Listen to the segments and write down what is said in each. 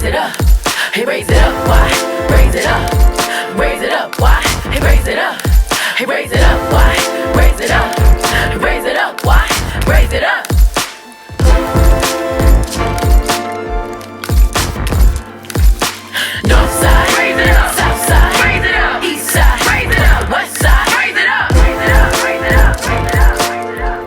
it up. Hey, raise it up. Why? Raise it up. Raise it up. Why? Hey, raise it up. Hey, raise it up. Why? Raise it up. Hey, raise it up. Why? Raise it up. North side, raise it up. South side, raise it up. East side, raise it up. West side, raise it up. Raise it up. Raise it up. Raise it up. Raise it up.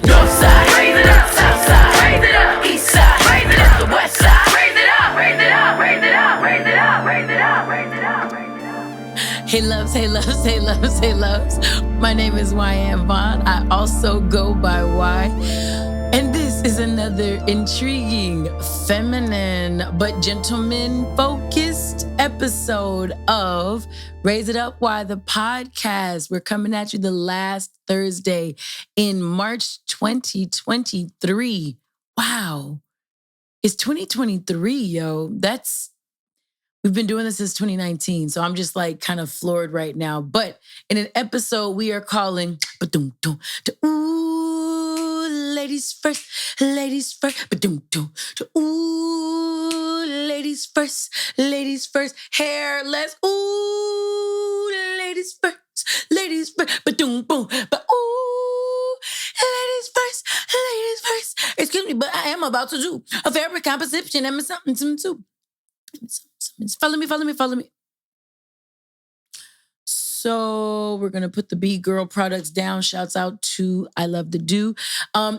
North side, raise it up. South side, raise it up. East side, raise it up. The west side, raise it up. Raise it up. Raise it up. Raise it up. Raise it up. Raise it up. Raise it up. Hey loves, hey loves, hey loves, hey loves. My name is Wyann. I also go by Y. And this is another intriguing, feminine, but gentleman-focused episode of Raise It Up Why, the podcast. We're coming at you the last Thursday in March 2023. Wow. It's 2023, yo. We've been doing this since 2019, so I'm just like kind of floored right now. But in an episode we are calling Ooh, ladies first, ladies first, ooh, ladies first, hairless, ooh, ladies first, but ooh, ladies first. Excuse me, but I am about to do a fabric composition and something too. Follow me. So we're going to put the B-Girl products down. Shouts out to I Love the Do.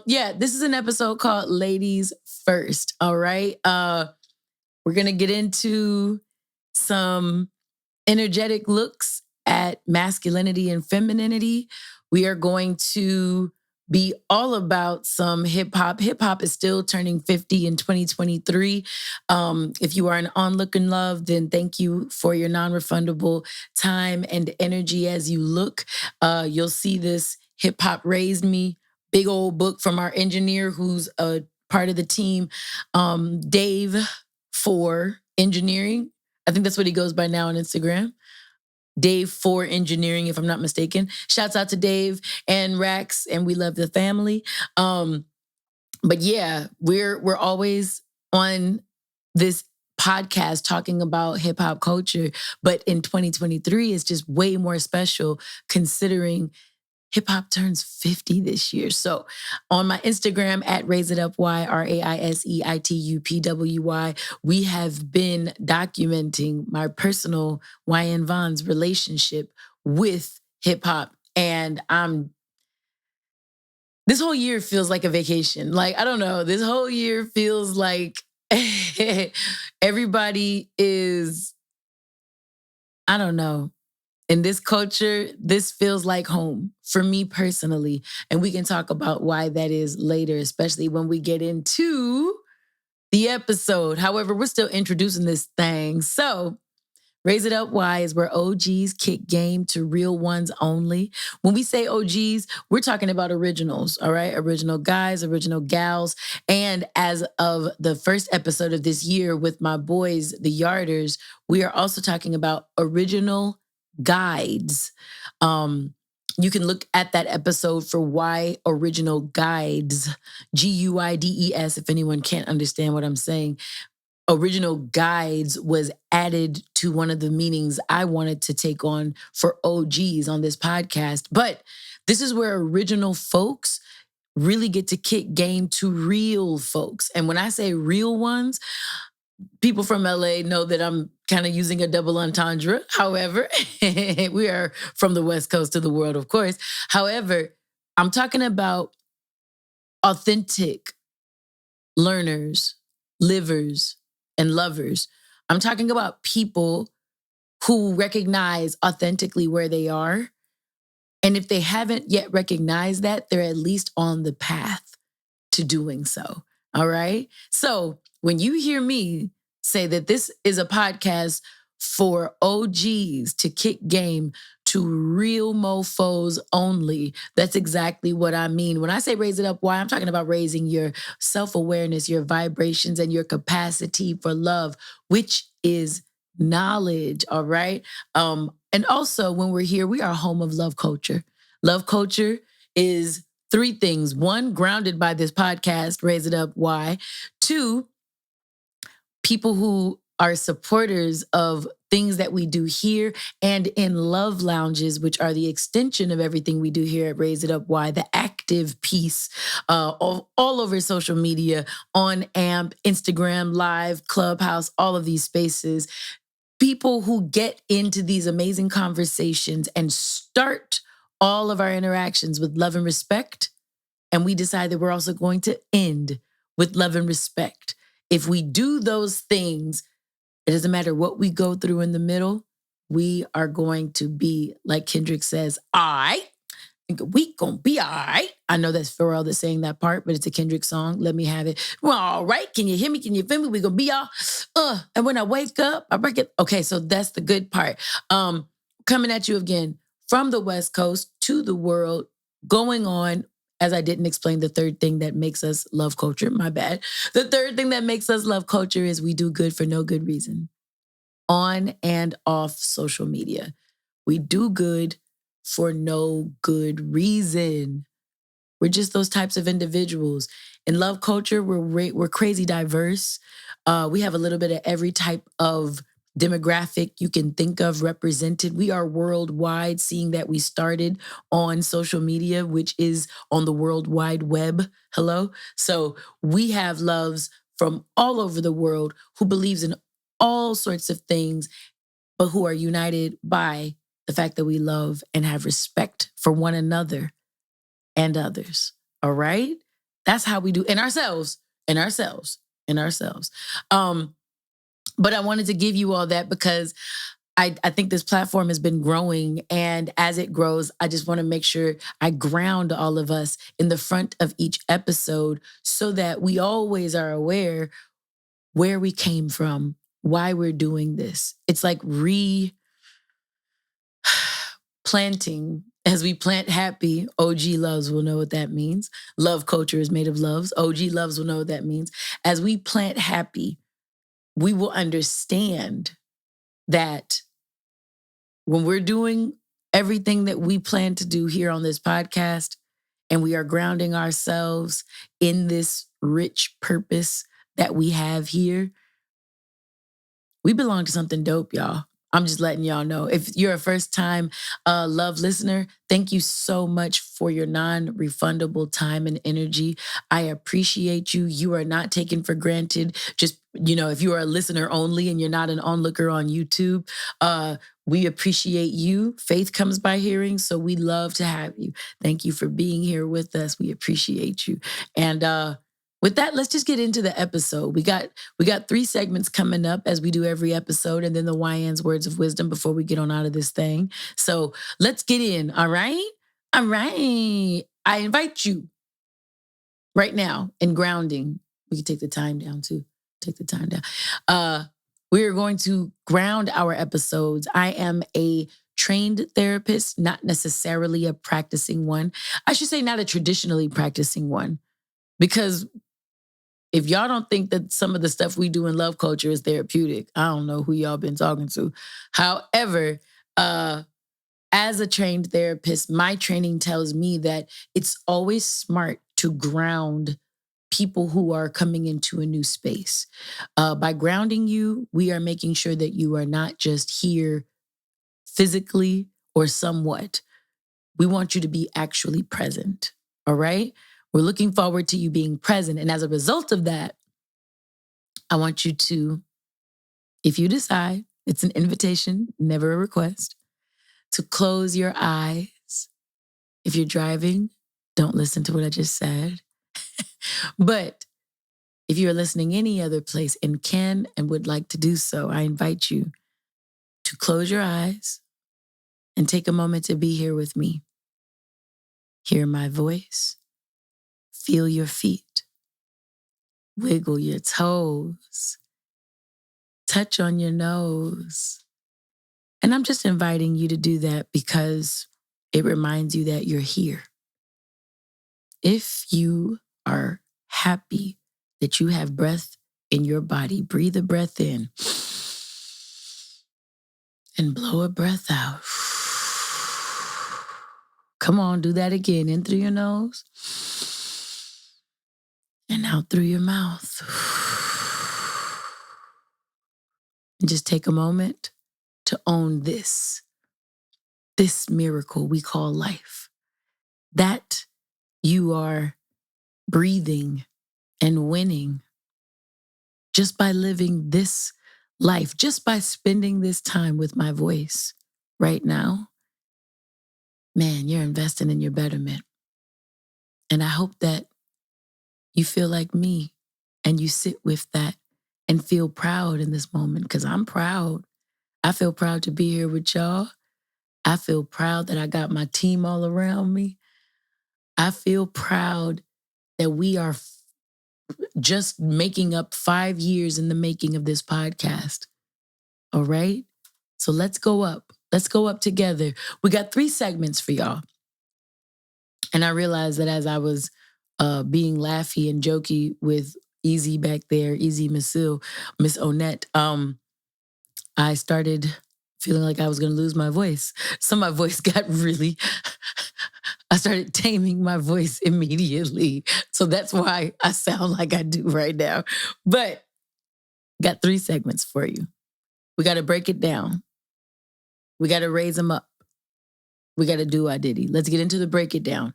This is an episode called Ladies First, all right? We're going to get into some energetic looks at masculinity and femininity. We are going to be all about some hip hop. Hip hop is still turning 50 in 2023. If you are an onlooker in love, then thank you for your non-refundable time and energy as you look. You'll see this Hip Hop Raised Me big old book from our engineer who's a part of the team, Dave for Engineering. I think that's what he goes by now on Instagram. Dave for Engineering, if I'm not mistaken. Shouts out to Dave and Rax, and we love the family. But yeah, we're always on this podcast talking about hip hop culture, but in 2023, it's just way more special considering hip hop turns 50 this year. So on my Instagram at RaiseItUpY, RAISEITUPWY, we have been documenting my personal Wyann Vaughn's relationship with hip hop. And this whole year feels like a vacation. Like, I don't know, this whole year feels like everybody is, I don't know. In this culture, this feels like home for me personally. And we can talk about why that is later, especially when we get into the episode. However, we're still introducing this thing. So, Raise It Up Why is where OGs kick game to real ones only. When we say OGs, we're talking about originals, all right? Original guys, original gals. And as of the first episode of this year with my boys, the Yarders, we are also talking about original guides. You can look at that episode for why original guides, Guides, if anyone can't understand what I'm saying. Original guides was added to one of the meanings I wanted to take on for OGs on this podcast. But this is where original folks really get to kick game to real folks. And when I say real ones, people from LA know that I'm kind of using a double entendre. However, we are from the West Coast of the world, of course. However, I'm talking about authentic learners, livers, and lovers. I'm talking about people who recognize authentically where they are. And if they haven't yet recognized that, they're at least on the path to doing so. All right? So when you hear me say that this is a podcast for OGs to kick game to real mofos only, that's exactly what I mean. When I say raise it up, why? I'm talking about raising your self-awareness, your vibrations, and your capacity for love, which is knowledge, all right? And also, when we're here, we are a home of love culture. Love culture is three things. One, grounded by this podcast, Raise It Up, Why? Two, people who are supporters of things that we do here and in love lounges, which are the extension of everything we do here at Raise It Up Why, the active piece all over social media, on AMP, Instagram, Live, Clubhouse, all of these spaces. People who get into these amazing conversations and start all of our interactions with love and respect. And we decide that we're also going to end with love and respect. If we do those things, it doesn't matter what we go through in the middle, we are going to be, like Kendrick says, all right. We gonna be all right. I know that's Pharrell that's saying that part, but it's a Kendrick song. Let me have it. Well, all right. Can you hear me? Can you feel me? We gonna be all. And when I wake up, I break it. Okay, so that's the good part. Coming at you again from the West Coast to the world, going on. As I didn't explain the third thing that makes us love culture, my bad. The third thing that makes us love culture is we do good for no good reason. On and off social media. We do good for no good reason. We're just those types of individuals. In love culture, we're crazy diverse. We have a little bit of every type of demographic you can think of represented. We are worldwide, seeing that we started on social media, which is on the World Wide Web. Hello? So we have loves from all over the world who believes in all sorts of things, but who are united by the fact that we love and have respect for one another and others. All right? That's how we do in ourselves. But I wanted to give you all that because I think this platform has been growing. And as it grows, I just want to make sure I ground all of us in the front of each episode so that we always are aware where we came from, why we're doing this. It's like planting. As we plant happy, OG loves will know what that means. Love culture is made of loves. OG loves will know what that means. As we plant happy, we will understand that when we're doing everything that we plan to do here on this podcast, and we are grounding ourselves in this rich purpose that we have here, we belong to something dope, y'all. I'm just letting y'all know. If you're a first-time love listener, thank you so much for your non-refundable time and energy. I appreciate you. You are not taken for granted. Just, if you are a listener only and you're not an onlooker on YouTube, we appreciate you. Faith comes by hearing, so we love to have you. Thank you for being here with us. We appreciate you. And with that, let's just get into the episode. We got 3 segments coming up as we do every episode, and then the Wyann's words of wisdom before we get on out of this thing. So let's get in, all right? All right. I invite you right now in grounding. We can take the time down too. Take the time down. We are going to ground our episodes. I am a trained therapist, not necessarily a practicing one. I should say not a traditionally practicing one, because if y'all don't think that some of the stuff we do in love culture is therapeutic, I don't know who y'all been talking to. However, as a trained therapist, my training tells me that it's always smart to ground people who are coming into a new space. By grounding you, we are making sure that you are not just here physically or somewhat. We want you to be actually present, all right? We're looking forward to you being present. And as a result of that, I want you to, if you decide, it's an invitation, never a request, to close your eyes. If you're driving, don't listen to what I just said. But if you're listening any other place and can and would like to do so, I invite you to close your eyes and take a moment to be here with me. Hear my voice. Feel your feet. Wiggle your toes. Touch on your nose. And I'm just inviting you to do that because it reminds you that you're here. If you are happy that you have breath in your body, breathe a breath in and blow a breath out. Come on, do that again. In through your nose and out through your mouth. and just take a moment to own this miracle we call life. That you are breathing and winning just by living this life, just by spending this time with my voice right now. Man, you're investing in your betterment. And I hope that you feel like me and you sit with that and feel proud in this moment, because I'm proud. I feel proud to be here with y'all. I feel proud that I got my team all around me. I feel proud that we are just making up 5 years in the making of this podcast. All right? So let's go up. Let's go up together. We got 3 segments for y'all. And I realized that as I was being laughy and jokey with Easy back there, Easy Miss Onette, I started feeling like I was going to lose my voice. So my voice got really, I started taming my voice immediately. So that's why I sound like I do right now. But got 3 segments for you. We got to break it down. We got to raise them up. We got to do Douxadiddy. Let's get into the break it down.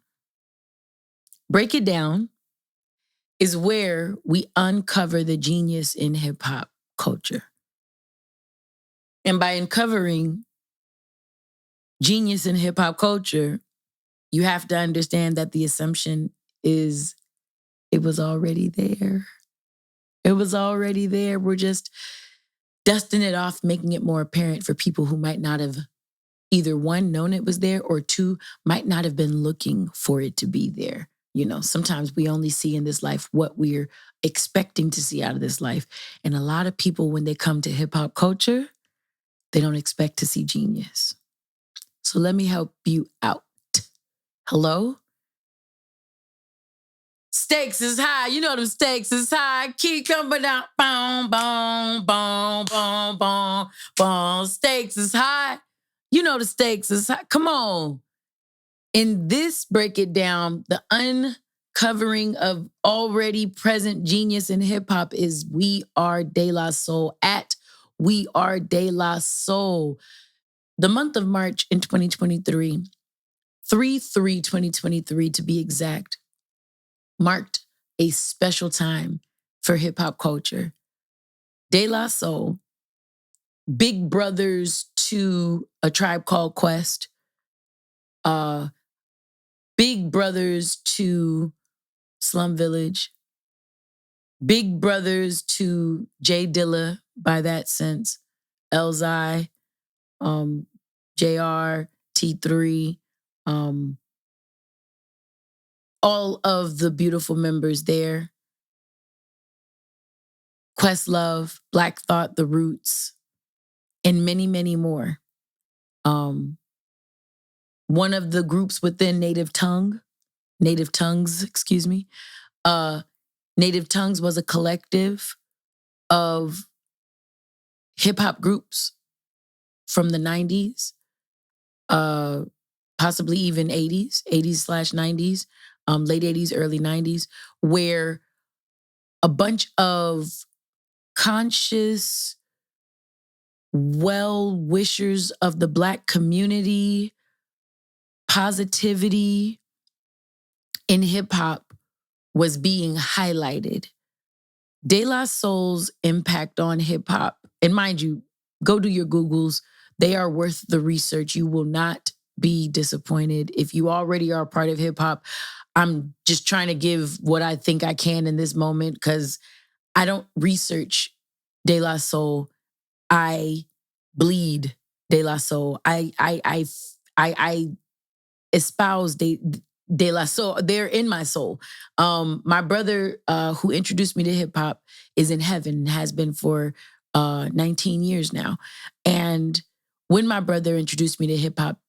Break it down is where we uncover the genius in hip hop culture. And by uncovering genius in hip hop culture, you have to understand that the assumption is it was already there. It was already there. We're just dusting it off, making it more apparent for people who might not have either 1, known it was there, or 2, might not have been looking for it to be there. You know, sometimes we only see in this life what we're expecting to see out of this life. And a lot of people, when they come to hip hop culture, they don't expect to see genius. So let me help you out. Hello? Stakes is high. You know them stakes is high. Keep coming down. Boom, boom, boom, boom, boom, boom. Stakes is high. You know the stakes is high. Come on. In this break it down, the uncovering of already present genius in hip hop is We Are De La Soul at We Are De La Soul. The month of March in 2023, 3/3/2023 to be exact, marked a special time for hip hop culture. De La Soul, big brothers to A Tribe Called Quest, big brothers to Slum Village, big brothers to J Dilla by that sense, Elzai, JR, T3, all of the beautiful members there. Questlove, Black Thought, The Roots, and many, many more. One of the groups within Native Tongues, Native Tongues was a collective of hip hop groups from the 90s, possibly even 80s/90s, late 80s, early 90s, where a bunch of conscious well-wishers of the Black community, positivity in hip hop was being highlighted. De La Soul's impact on hip hop, and mind you, go do your Googles. They are worth the research. You will not be disappointed. If you already are a part of hip hop, I'm just trying to give what I think I can in this moment, because I don't research De La Soul. I bleed De La Soul. I espouse De La Soul. They're in my soul. My brother, who introduced me to hip hop, is in heaven, has been for 19 years now. And when my brother introduced me to hip hop,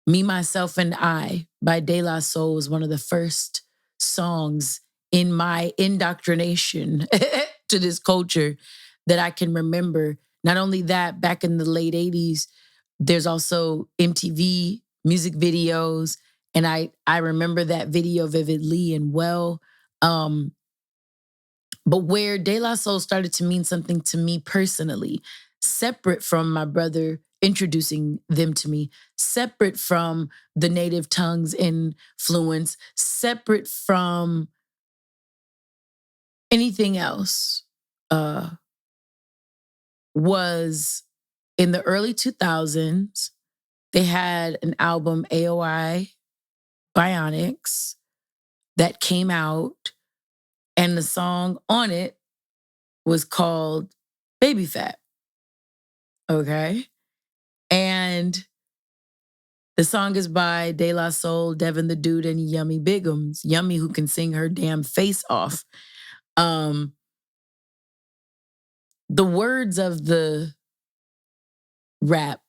Me, Myself, and I by De La Soul was one of the first songs in my indoctrination to this culture that I can remember. Not only that, back in the late 80s, there's also MTV music videos. And I remember that video vividly and well. But where De La Soul started to mean something to me personally separate from my brother introducing them to me, separate from the native tongues influence, separate from anything else, was in the early 2000s. They had an album, AOI Bionics, that came out, and the song on it was called Baby Fat. Okay. And the song is by De La Soul, Devin the Dude, and Yummy Bigums. Yummy, who can sing her damn face off. The words of the rap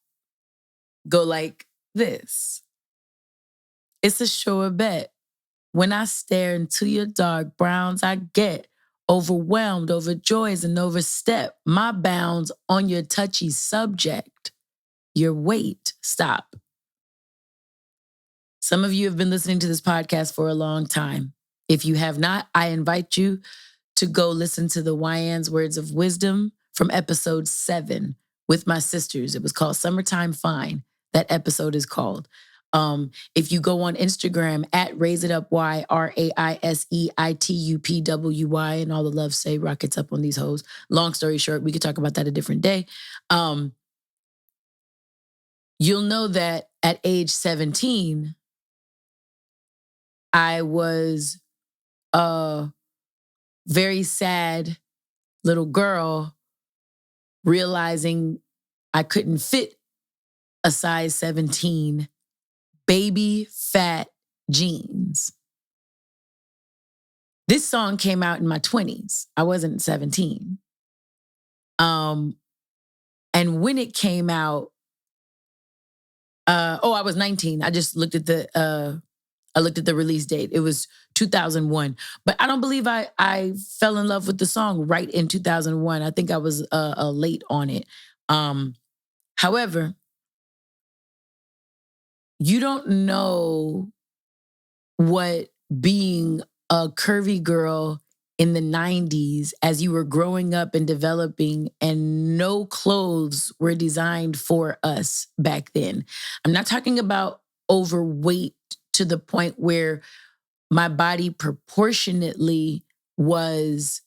go like this. It's a sure bet. When I stare into your dark browns, I get overwhelmed, overjoyed, and overstep my bounds on your touchy subject. Your weight. Stop. Some of you have been listening to this podcast for a long time. If you have not, I invite you to go listen to the Wyann's Words of Wisdom from episode 7 with my sisters. It was called Summertime Fine. That episode is called. If you go on Instagram at Raise It Up Y, RAISEITUPWY, and all the love say rockets up on these hoes. Long story short, we could talk about that a different day. You'll know that at age 17, I was a very sad little girl realizing I couldn't fit a size 17 baby fat jeans. This song came out in my 20s. I wasn't 17. And when it came out, I was 19. I just looked at the release date. It was 2001. But I don't believe I fell in love with the song right in 2001. I think I was late on it. However, you don't know what being a curvy girl in the 90s as you were growing up and developing, and no clothes were designed for us back then. I'm not talking about overweight to the point where my body proportionately was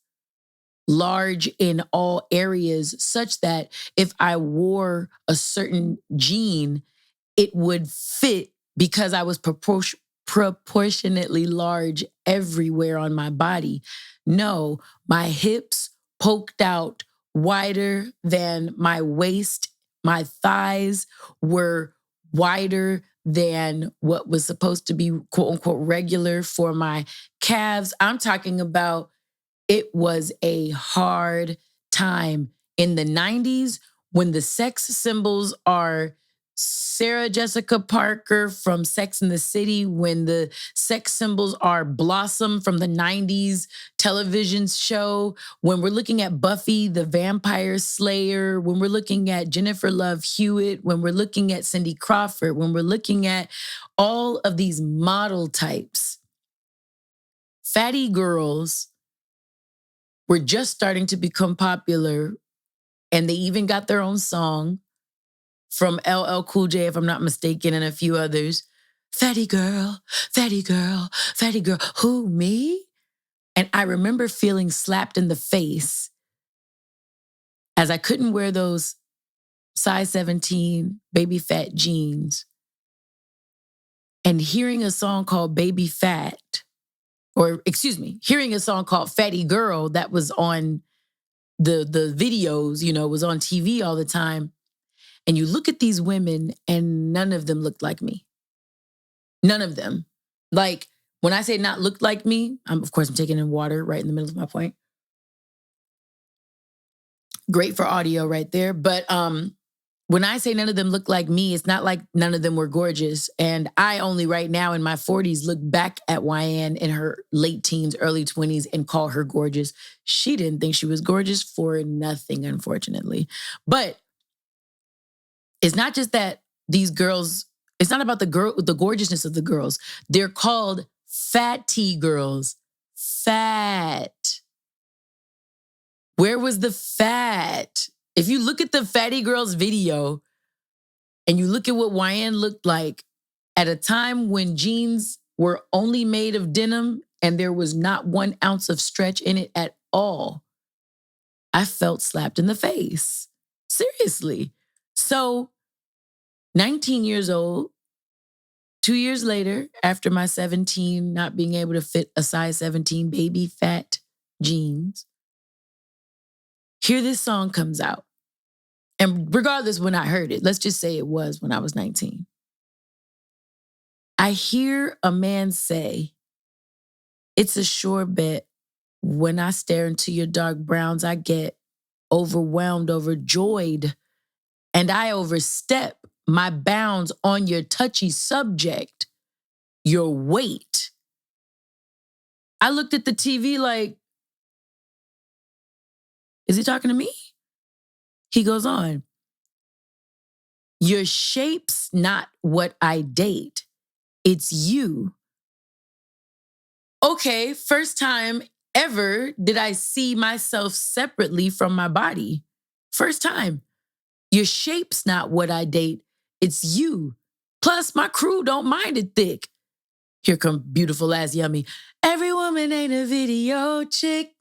large in all areas, such that if I wore a certain jean, it would fit because I was proportionately large everywhere on my body. No, my hips poked out wider than my waist. My thighs were wider than what was supposed to be quote unquote regular for my calves. I'm talking about it was a hard time in the 90s when the sex symbols are Sarah Jessica Parker from Sex and the City, when the sex symbols are Blossom from the 90s television show, when we're looking at Buffy the Vampire Slayer, when we're looking at Jennifer Love Hewitt, when we're looking at Cindy Crawford, when we're looking at all of these model types, fatty girls were just starting to become popular, and they even got their own song from LL Cool J, if I'm not mistaken, and a few others. Fatty girl, fatty girl, fatty girl. Who, me? And I remember feeling slapped in the face as I couldn't wear those size 17 baby fat jeans, and hearing a song called Baby Fat, hearing a song called Fatty Girl that was on the videos, was on TV all the time. And you look at these women and none of them looked like me. None of them. Like, when I say not looked like me, of course I'm taking in water right in the middle of my point. Great for audio right there. But when I say none of them look like me, it's not like none of them were gorgeous. And I only right now in my 40s look back at Wyann in her late teens, early 20s and call her gorgeous. She didn't think she was gorgeous for nothing, unfortunately. But it's not just that these girls, it's not about the gorgeousness of the girls. They're called fatty girls. Fat. Where was the fat If you look at the Fatty Girls video and you look at what Wyann looked like at a time when jeans were only made of denim and there was not 1 ounce of stretch in it at all, I felt slapped in the face. Seriously. So, 19 years old, 2 years later, after my 17 not being able to fit a size 17 baby fat jeans, here this song comes out. And regardless when I heard it, let's just say it was when I was 19. I hear a man say, "It's a sure bet. When I stare into your dark browns, I get overwhelmed, overjoyed, and I overstep my bounds on your touchy subject, your weight." I looked at the TV like, is he talking to me? He goes on, "Your shape's not what I date. It's you." Okay, first time ever did I see myself separately from my body. First time. Your shape's not what I date. It's you. Plus, my crew don't mind it thick. Here come beautiful ass yummy. Every woman ain't a video chick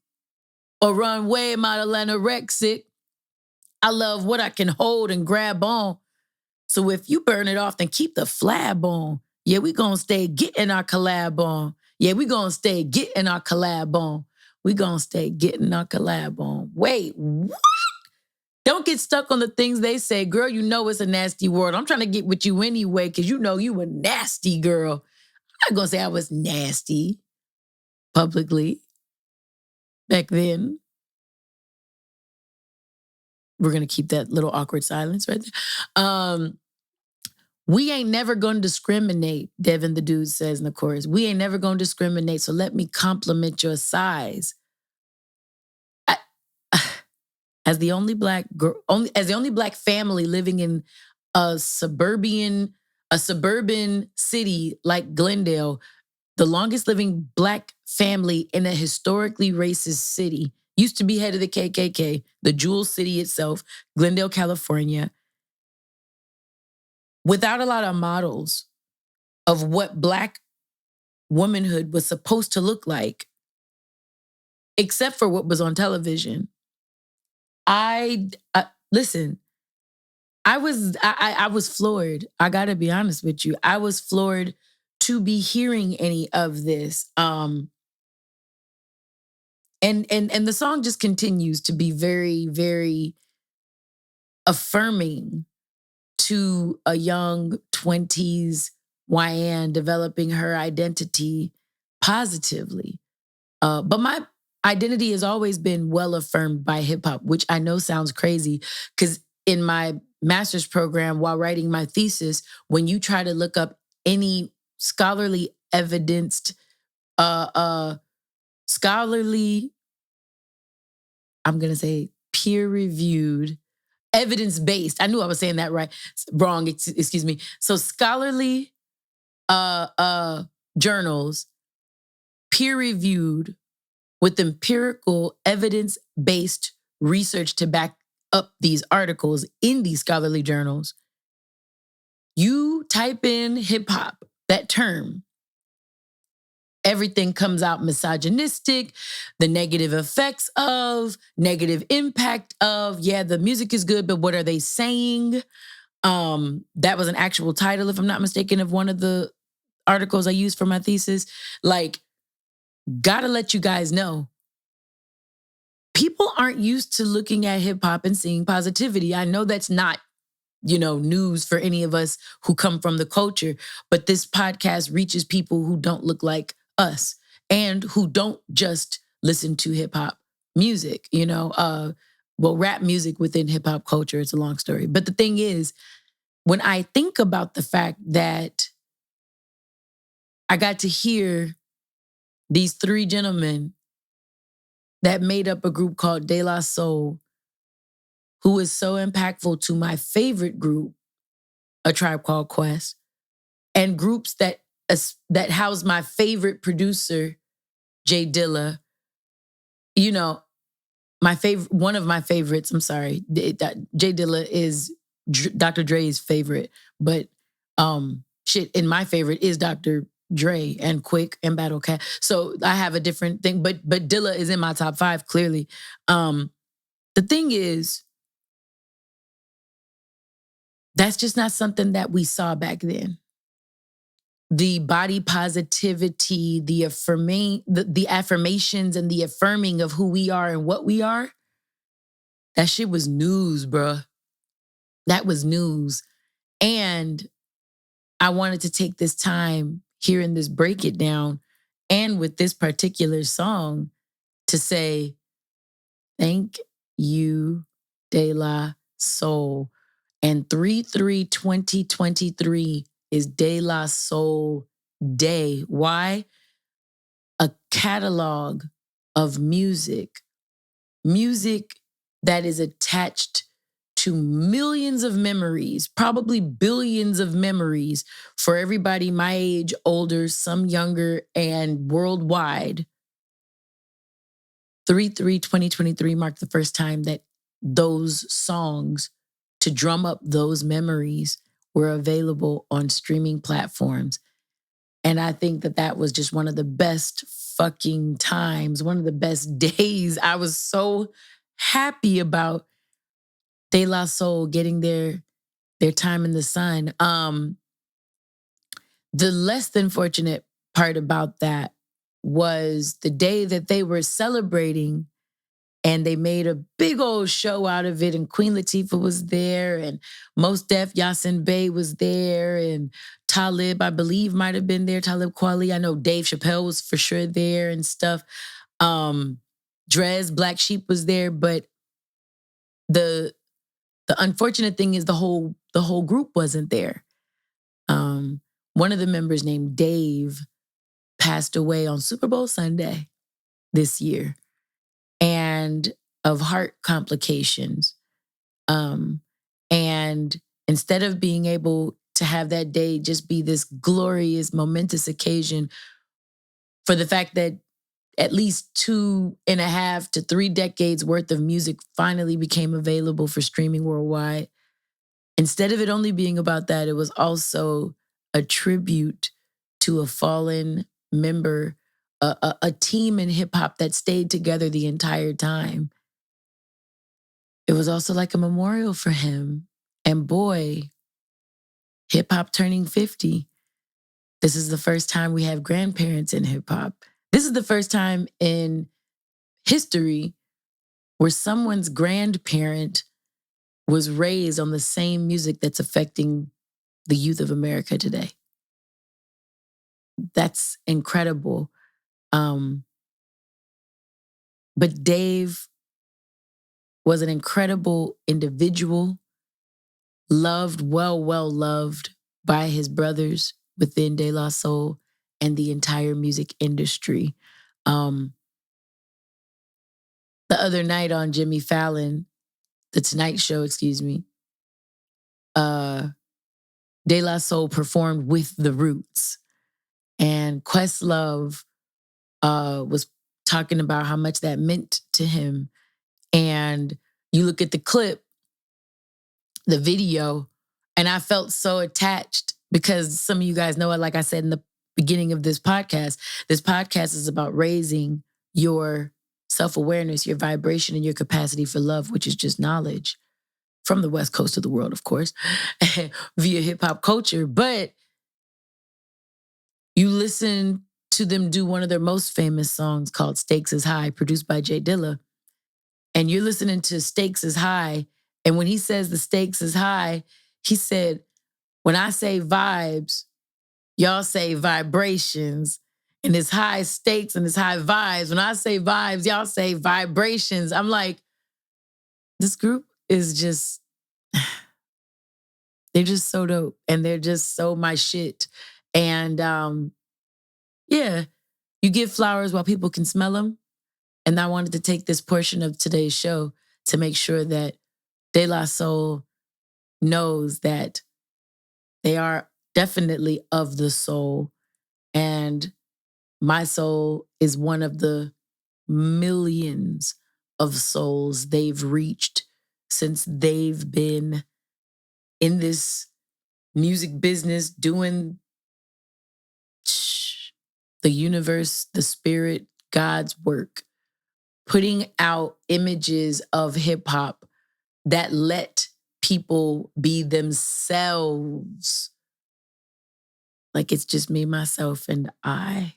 or runway model anorexic. I love what I can hold and grab on. So if you burn it off, then keep the flab on. Yeah, we gonna stay getting our collab on. Yeah, we gonna stay getting our collab on. We gonna stay getting our collab on. Wait, what? Don't get stuck on the things they say. Girl, you know it's a nasty world. I'm trying to get with you anyway because you know you a nasty girl. I'm not gonna say I was nasty publicly back then. We're gonna keep that little awkward silence right there. We ain't never gonna discriminate, Devin the dude says in the chorus. We ain't never gonna discriminate, so let me compliment your size. As the only black girl, as the only black family living in a suburban city like Glendale, the longest living black family in a historically racist city, used to be head of the KKK, the Jewel City itself, Glendale, California, without a lot of models of what black womanhood was supposed to look like, except for what was on television. Listen, I was floored. I gotta be honest with you. I was floored to be hearing any of this. And the song just continues to be very, very affirming to a young 20s Wyann developing her identity positively. But my identity has always been well affirmed by hip hop, which I know sounds crazy because in my master's program, while writing my thesis, when you try to look up any scholarly evidenced, scholarly, I'm going to say peer reviewed, evidence based. I knew I was saying that right. Wrong, excuse me. So scholarly journals, peer reviewed with empirical evidence based research to back up these articles in these scholarly journals. You type in hip hop, that term, everything comes out misogynistic, the negative effects of, negative impact of, yeah, the music is good, but what are they saying? That was an actual title, if I'm not mistaken, of one of the articles I used for my thesis. Like, gotta let you guys know, people aren't used to looking at hip hop and seeing positivity. I know that's not, news for any of us who come from the culture, but this podcast reaches people who don't look like us and who don't just listen to hip hop music, rap music within hip hop culture. It's a long story. But the thing is, when I think about the fact that I got to hear these 3 gentlemen that made up a group called De La Soul, who is so impactful to my favorite group, A Tribe Called Quest, and groups that house my favorite producer, Jay Dilla, one of my favorites, I'm sorry, Jay Dilla is Dr. Dre's favorite, but shit, in my favorite is Dr. Dre and Quick and Battle Cat. So I have a different thing, but Dilla is in my top 5 clearly. The thing is, that's just not something that we saw back then. The body positivity, the affirmations and the affirming of who we are and what we are, that shit was news, bruh. That was news. And I wanted to take this time here in this Break It Down and with this particular song to say, thank you, De La Soul. And 3/3/2023 is De La Soul Day. Why? A catalog of music that is attached to millions of memories, probably billions of memories for everybody my age, older, some younger, and worldwide. 3/3/2023 marked the first time that those songs to drum up those memories were available on streaming platforms. And I think that that was just one of the best fucking times, one of the best days. I was so happy about De La Soul getting their time in the sun. The less than fortunate part about that was the day that they were celebrating and they made a big old show out of it. And Queen Latifah was there, and Mos Def, Yasin Bey was there, and Talib, I believe, might have been there. Talib Kweli. I know Dave Chappelle was for sure there and stuff. Drez, Black Sheep was there, but the unfortunate thing is the whole group wasn't there. One of the members named Dave passed away on Super Bowl Sunday this year, and of heart complications. And instead of being able to have that day just be this glorious, momentous occasion for the fact that at least 2.5 to 3 decades worth of music finally became available for streaming worldwide, instead of it only being about that, it was also a tribute to a fallen member, a team in hip hop that stayed together the entire time. It was also like a memorial for him. And boy, hip hop turning 50. This is the first time we have grandparents in hip hop. This is the first time in history where someone's grandparent was raised on the same music that's affecting the youth of America today. That's incredible. But Dave was an incredible individual, well loved by his brothers within De La Soul and the entire music industry. The other night on Jimmy Fallon, the Tonight Show, De La Soul performed with The Roots. And Questlove was talking about how much that meant to him. And you look at the clip, the video, and I felt so attached because some of you guys know it, like I said in the beginning of this podcast is about raising your self-awareness, your vibration, and your capacity for love, which is just knowledge from the West Coast of the world, of course, via hip hop culture. But you listen to them do one of their most famous songs called Stakes is High, produced by Jay Dilla. And you're listening to Stakes is High. And when he says the stakes is high, he said, when I say vibes, y'all say vibrations. And it's high stakes and it's high vibes. When I say vibes, y'all say vibrations. I'm like, this group is just, they're just so dope. And they're just so my shit. And yeah, you give flowers while people can smell them. And I wanted to take this portion of today's show to make sure that De La Soul knows that they are definitely of the soul. And my soul is one of the millions of souls they've reached since they've been in this music business doing the universe, the spirit, God's work, putting out images of hip hop that let people be themselves. Like it's just me, myself, and I.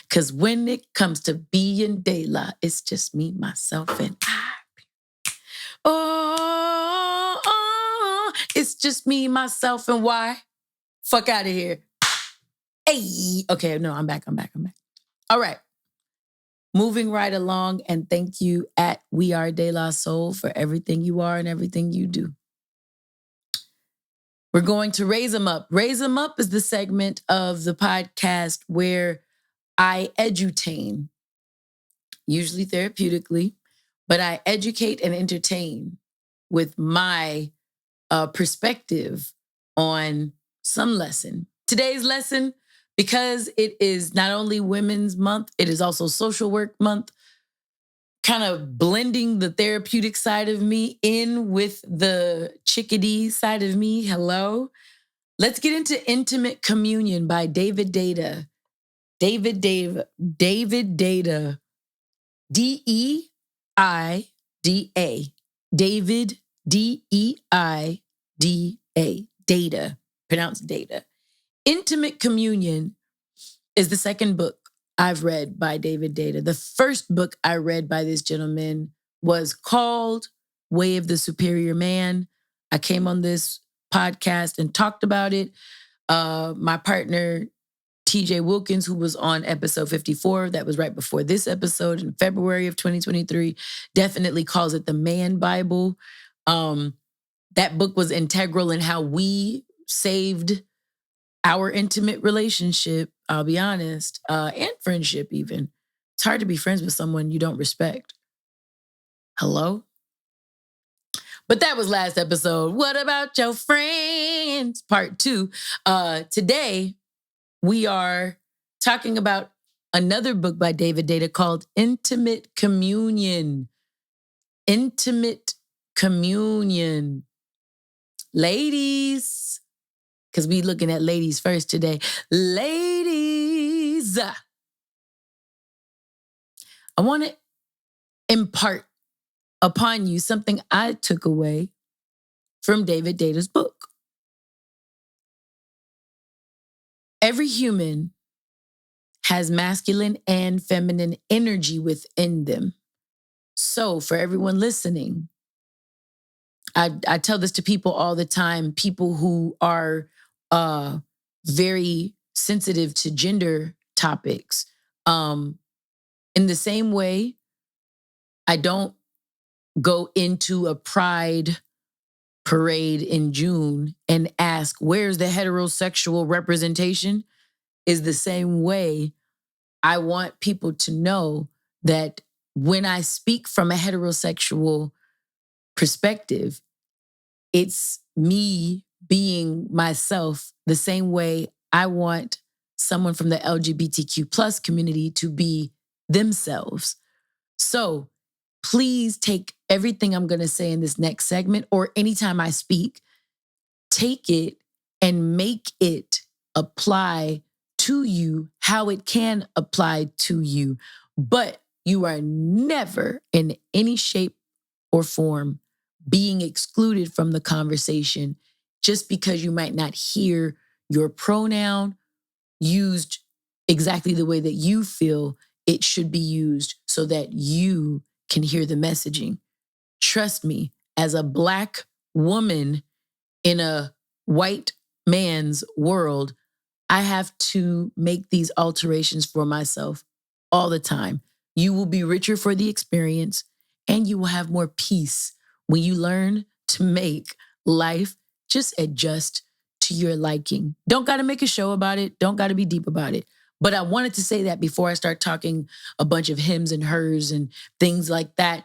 Because when it comes to being Deila, it's just me, myself, and I. Oh, it's just me, myself, and why? Fuck out of here. Hey. Okay, no, I'm back. All right. Moving right along, and thank you at We Are De La Soul for everything you are and everything you do. We're going to Raise 'em Up. Raise 'em Up is the segment of the podcast where I edutain, usually therapeutically, but I educate and entertain with my perspective on some lesson. Today's lesson, because it is not only Women's Month, it is also Social Work Month, kind of blending the therapeutic side of me in with the chickadee side of me. Hello. Let's get into Intimate Communion by David Deida. David Deida. D-E-I-D-A. David, D-E-I-D-A. Deida. Pronounced Deida. Intimate Communion is the second book I've read by David Deida. The first book I read by this gentleman was called Way of the Superior Man. I came on this podcast and talked about it. My partner, TJ Wilkins, who was on episode 54, that was right before this episode in February of 2023, definitely calls it the Man Bible. That book was integral in how we saved our intimate relationship, I'll be honest, and friendship even. It's hard to be friends with someone you don't respect. Hello? But that was last episode. What about your friends? Part 2. Today, we are talking about another book by David Deida called Intimate Communion. Intimate Communion. Ladies, because we looking at ladies first today. Ladies, I want to impart upon you something I took away from David Deida's book. Every human has masculine and feminine energy within them. So for everyone listening, I tell this to people all the time, people who are very sensitive to gender topics. In the same way, I don't go into a pride parade in June and ask, where's the heterosexual representation? Is the same way I want people to know that when I speak from a heterosexual perspective, it's me being myself the same way I want someone from the LGBTQ plus community to be themselves. So please take everything I'm going to say in this next segment or anytime I speak, take it and make it apply to you how it can apply to you. But you are never in any shape or form being excluded from the conversation just because you might not hear your pronoun used exactly the way that you feel it should be used so that you can hear the messaging. Trust me, as a Black woman in a white man's world, I have to make these alterations for myself all the time. You will be richer for the experience and you will have more peace when you learn to make life just adjust to your liking. Don't got to make a show about it. Don't got to be deep about it. But I wanted to say that before I start talking a bunch of hims and hers and things like that.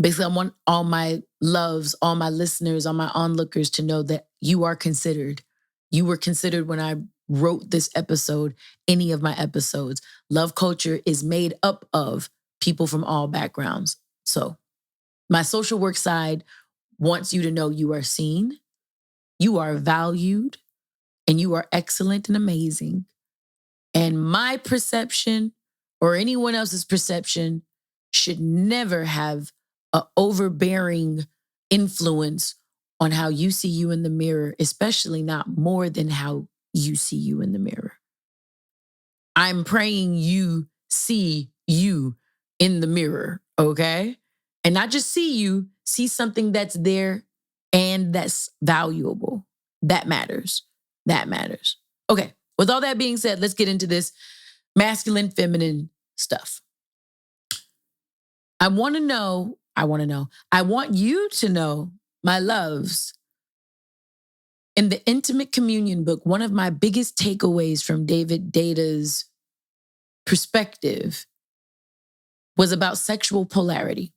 Basically, I want all my loves, all my listeners, all my onlookers to know that you are considered. You were considered when I wrote this episode, any of my episodes. Love culture is made up of people from all backgrounds. So my social work side wants you to know you are seen, you are valued, and you are excellent and amazing. And my perception or anyone else's perception should never have an overbearing influence on how you see you in the mirror, especially not more than how you see you in the mirror. I'm praying you see you in the mirror, okay? And not just see you, see something that's there and that's valuable. That matters. That matters. Okay, with all that being said, let's get into this masculine, feminine stuff. I want you to know, my loves, in the Intimate Communion book, one of my biggest takeaways from David Deida's perspective was about sexual polarity.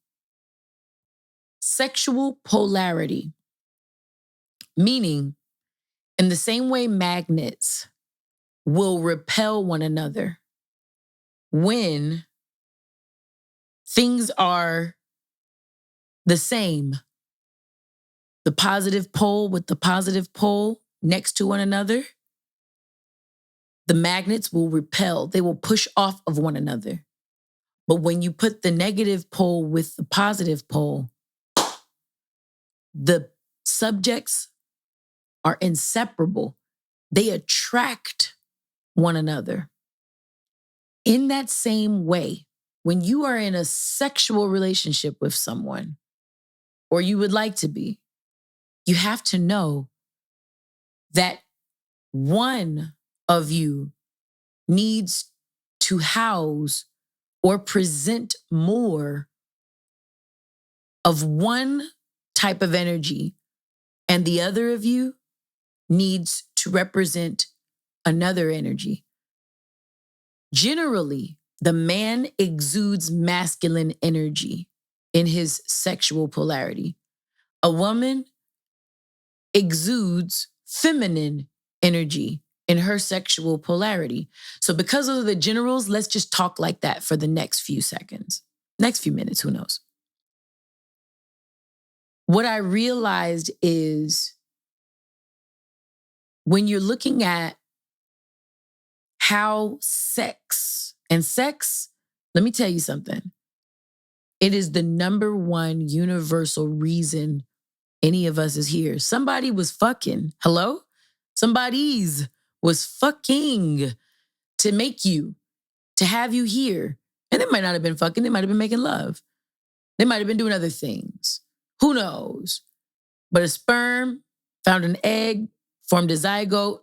Sexual polarity, meaning in the same way magnets will repel one another when things are the same. The positive pole with the positive pole next to one another, the magnets will repel. They will push off of one another. But when you put the negative pole with the positive pole, the subjects are inseparable. They attract one another. In that same way, when you are in a sexual relationship with someone, or you would like to be, you have to know that one of you needs to house or present more of one type of energy, and the other of you needs to represent another energy. Generally, the man exudes masculine energy in his sexual polarity. A woman exudes feminine energy in her sexual polarity. So because of the generals, let's just talk like that for the next few seconds. Next few minutes, who knows? What I realized is when you're looking at how sex, let me tell you something. It is the number one universal reason any of us is here. Somebody was fucking. Hello? Somebody's was fucking to make you, to have you here. And they might not have been fucking. They might have been making love. They might have been doing other things. Who knows? But a sperm found an egg, formed a zygote,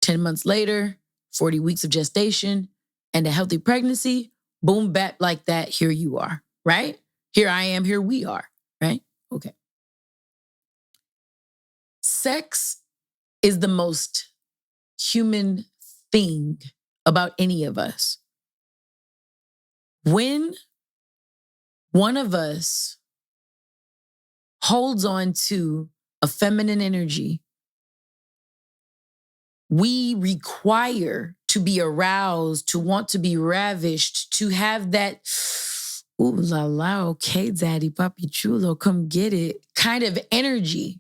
10 months later, 40 weeks of gestation, and a healthy pregnancy, boom, bap, like that, here you are, right? Here I am, here we are, right? Okay. Sex is the most human thing about any of us. When one of us holds on to a feminine energy, we require to be aroused, to want to be ravished, to have that, ooh la la, okay, daddy, papi chulo, come get it, kind of energy.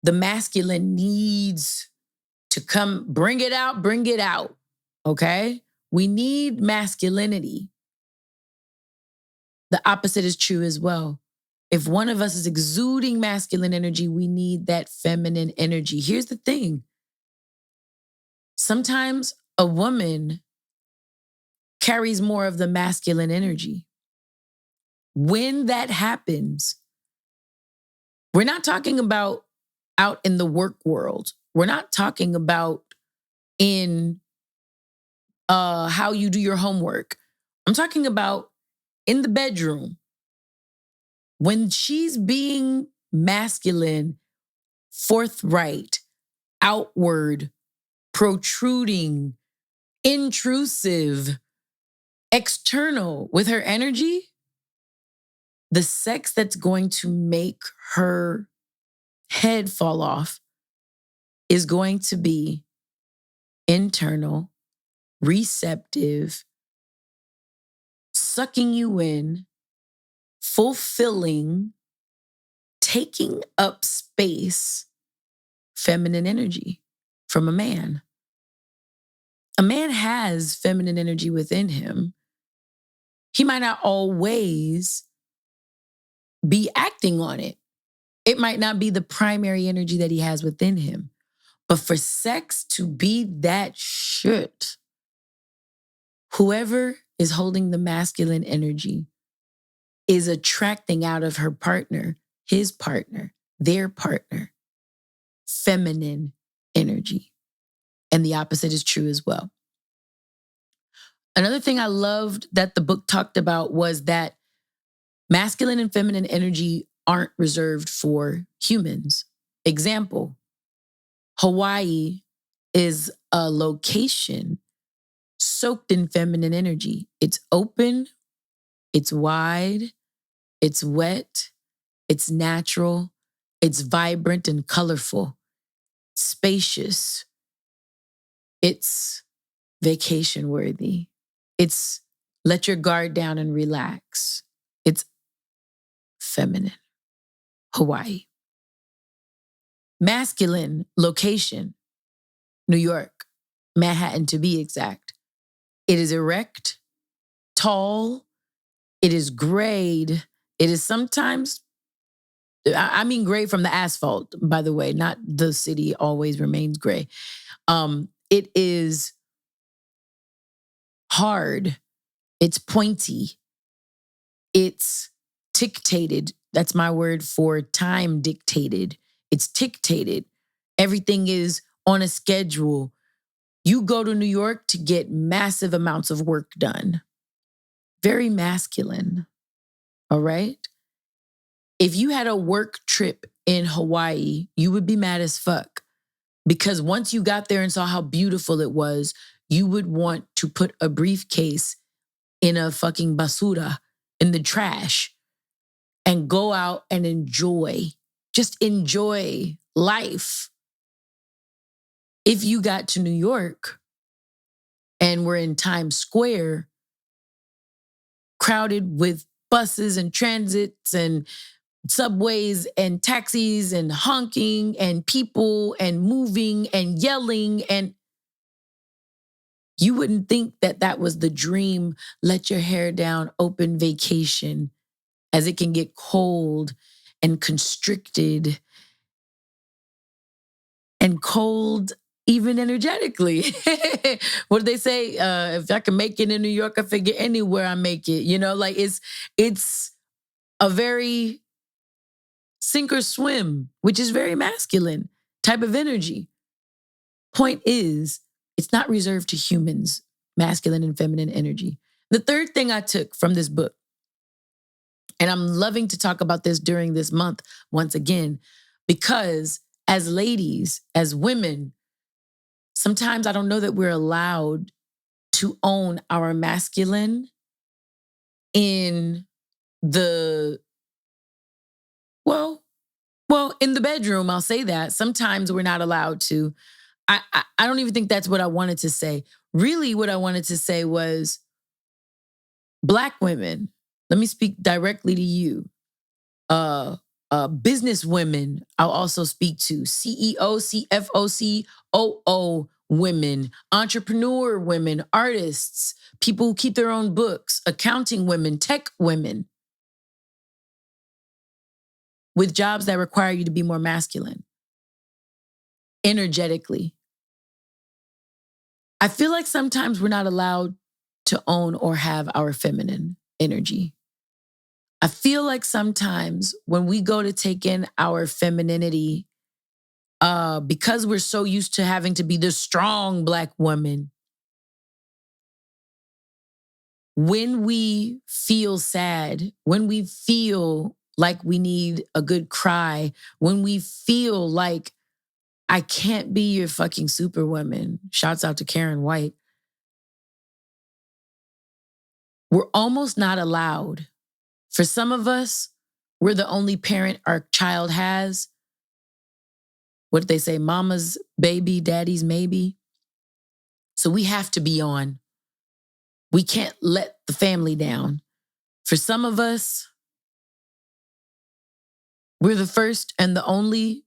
The masculine needs to come, bring it out, okay? We need masculinity. The opposite is true as well. If one of us is exuding masculine energy, we need that feminine energy. Here's the thing. Sometimes a woman carries more of the masculine energy. When that happens, we're not talking about out in the work world. We're not talking about in how you do your homework. I'm talking about in the bedroom. When she's being masculine, forthright, outward, protruding, intrusive, external with her energy, the sex that's going to make her head fall off is going to be internal, receptive, sucking you in, fulfilling, taking up space, feminine energy from a man. A man has feminine energy within him. He might not always be acting on it. It might not be the primary energy that he has within him. But for sex to be that shit, whoever is holding the masculine energy is attracting out of her partner, his partner, their partner, feminine energy. And the opposite is true as well. Another thing I loved that the book talked about was that masculine and feminine energy aren't reserved for humans. Example, Hawaii is a location soaked in feminine energy. It's open, it's wide, it's wet, it's natural, it's vibrant and colorful, spacious, it's vacation worthy. It's let your guard down and relax. It's feminine. Hawaii. Masculine location, New York, Manhattan to be exact. It is erect, tall, it is grayed. It is sometimes, I mean gray from the asphalt, by the way, not the city always remains gray. It is hard, it's pointy, it's dictated. That's my word for time dictated. It's dictated. Everything is on a schedule. You go to New York to get massive amounts of work done. Very masculine. All right? If you had a work trip in Hawaii, you would be mad as fuck. Because once you got there and saw how beautiful it was, you would want to put a briefcase in a fucking basura, in the trash, and go out and enjoy. Just enjoy life. If you got to New York and were in Times Square, crowded with buses and transits and subways and taxis and honking and people and moving and yelling, and you wouldn't think that that was the dream, let your hair down, open vacation, as it can get cold and constricted and cold even energetically. What do they say? If I can make it in New York, I figure anywhere I make it. You know, like it's a very sink or swim, which is very masculine type of energy. Point is, it's not reserved to humans, masculine and feminine energy. The third thing I took from this book, and I'm loving to talk about this during this month once again, because as ladies, as women, sometimes I don't know that we're allowed to own our masculine in the, well, in the bedroom, I'll say that. Sometimes we're not allowed to. I don't even think that's what I wanted to say. Really, what I wanted to say was Black women, let me speak directly to you. Business women, I'll also speak to CEO, CFO, COO women, entrepreneur women, artists, people who keep their own books, accounting women, tech women, with jobs that require you to be more masculine, energetically. I feel like sometimes we're not allowed to own or have our feminine energy. I feel like sometimes when we go to take in our femininity, because we're so used to having to be the strong Black woman, when we feel sad, when we feel like we need a good cry, when we feel like I can't be your fucking superwoman, shouts out to Karen White, we're almost not allowed. For some of us, we're the only parent our child has. What did they say? Mama's baby, daddy's maybe. So we have to be on. We can't let the family down. For some of us, we're the first and the only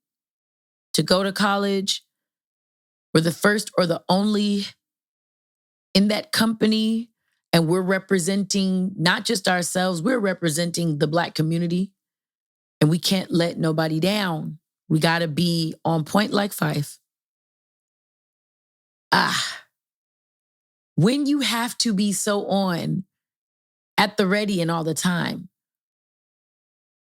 to go to college. We're the first or the only in that company. And we're representing not just ourselves, we're representing the Black community. And we can't let nobody down. We got to be on point like Fife. When you have to be so on at the ready and all the time,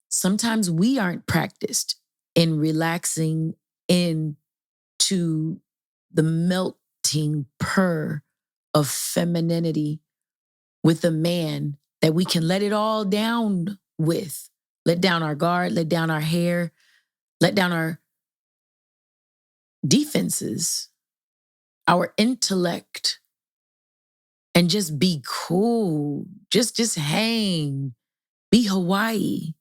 sometimes we aren't practiced in relaxing into the melting purr of femininity with a man that we can let it all down with. Let down our guard, let down our hair, let down our defenses, our intellect, and just be cool. Just hang. Be Hawaii.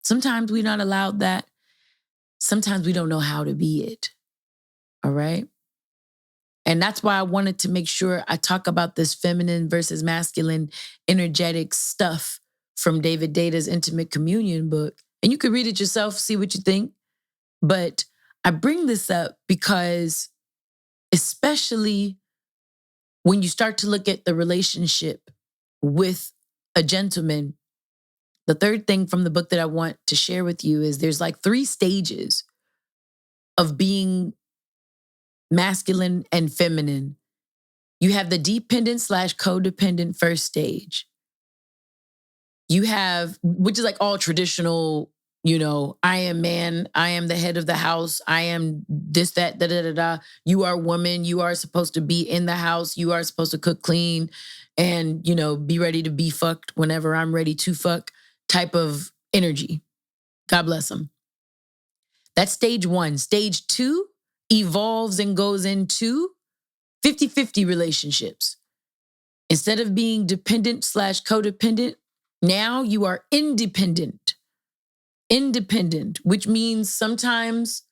Sometimes we're not allowed that. Sometimes we don't know how to be it. All right? And that's why I wanted to make sure I talk about this feminine versus masculine energetic stuff from David Deida's Intimate Communion book. And you can read it yourself, see what you think. But I bring this up because especially when you start to look at the relationship with a gentleman, the third thing from the book that I want to share with you is there's like 3 stages of being masculine and feminine. You have the dependent/codependent first stage. You have, which is like all traditional, I am man, I am the head of the house, I am this, that, da, da, da, da. You are woman, you are supposed to be in the house, you are supposed to cook clean and, be ready to be fucked whenever I'm ready to fuck type of energy. God bless them. That's stage 1. Stage 2 evolves and goes into 50-50 relationships. Instead of being dependent/codependent, now you are independent. Independent, which means sometimes,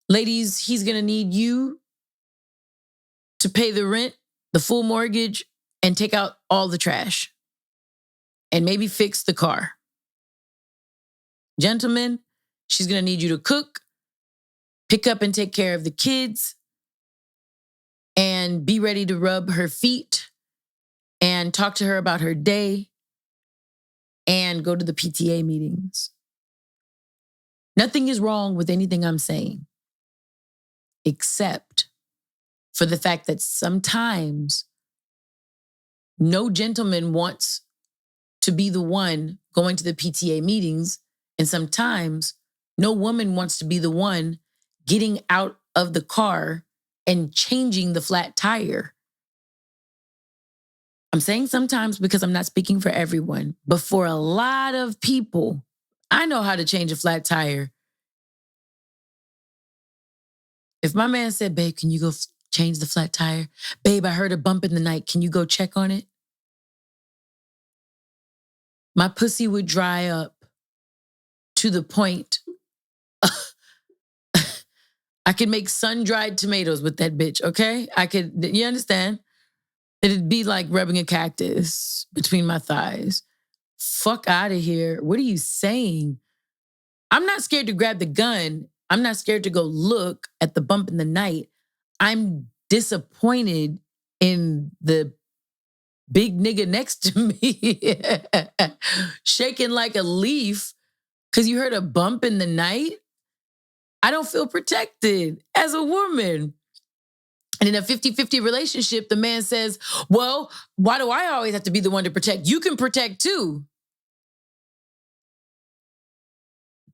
ladies, he's going to need you to pay the rent, the full mortgage, and take out all the trash. And maybe fix the car. Gentlemen, she's going to need you to cook, pick up and take care of the kids, and be ready to rub her feet and talk to her about her day and go to the PTA meetings. Nothing is wrong with anything I'm saying, except for the fact that sometimes no gentleman wants to be the one going to the PTA meetings, and sometimes no woman wants to be the one getting out of the car and changing the flat tire. I'm saying sometimes because I'm not speaking for everyone, but for a lot of people, I know how to change a flat tire. If my man said, babe, can you go change the flat tire? Babe, I heard a bump in the night. Can you go check on it? My pussy would dry up to the point I could make sun-dried tomatoes with that bitch, okay? You understand? It'd be like rubbing a cactus between my thighs. Fuck out of here. What are you saying? I'm not scared to grab the gun. I'm not scared to go look at the bump in the night. I'm disappointed in the big nigga next to me shaking like a leaf because you heard a bump in the night. I don't feel protected as a woman. And in a 50-50 relationship, the man says, well, why do I always have to be the one to protect? You can protect too.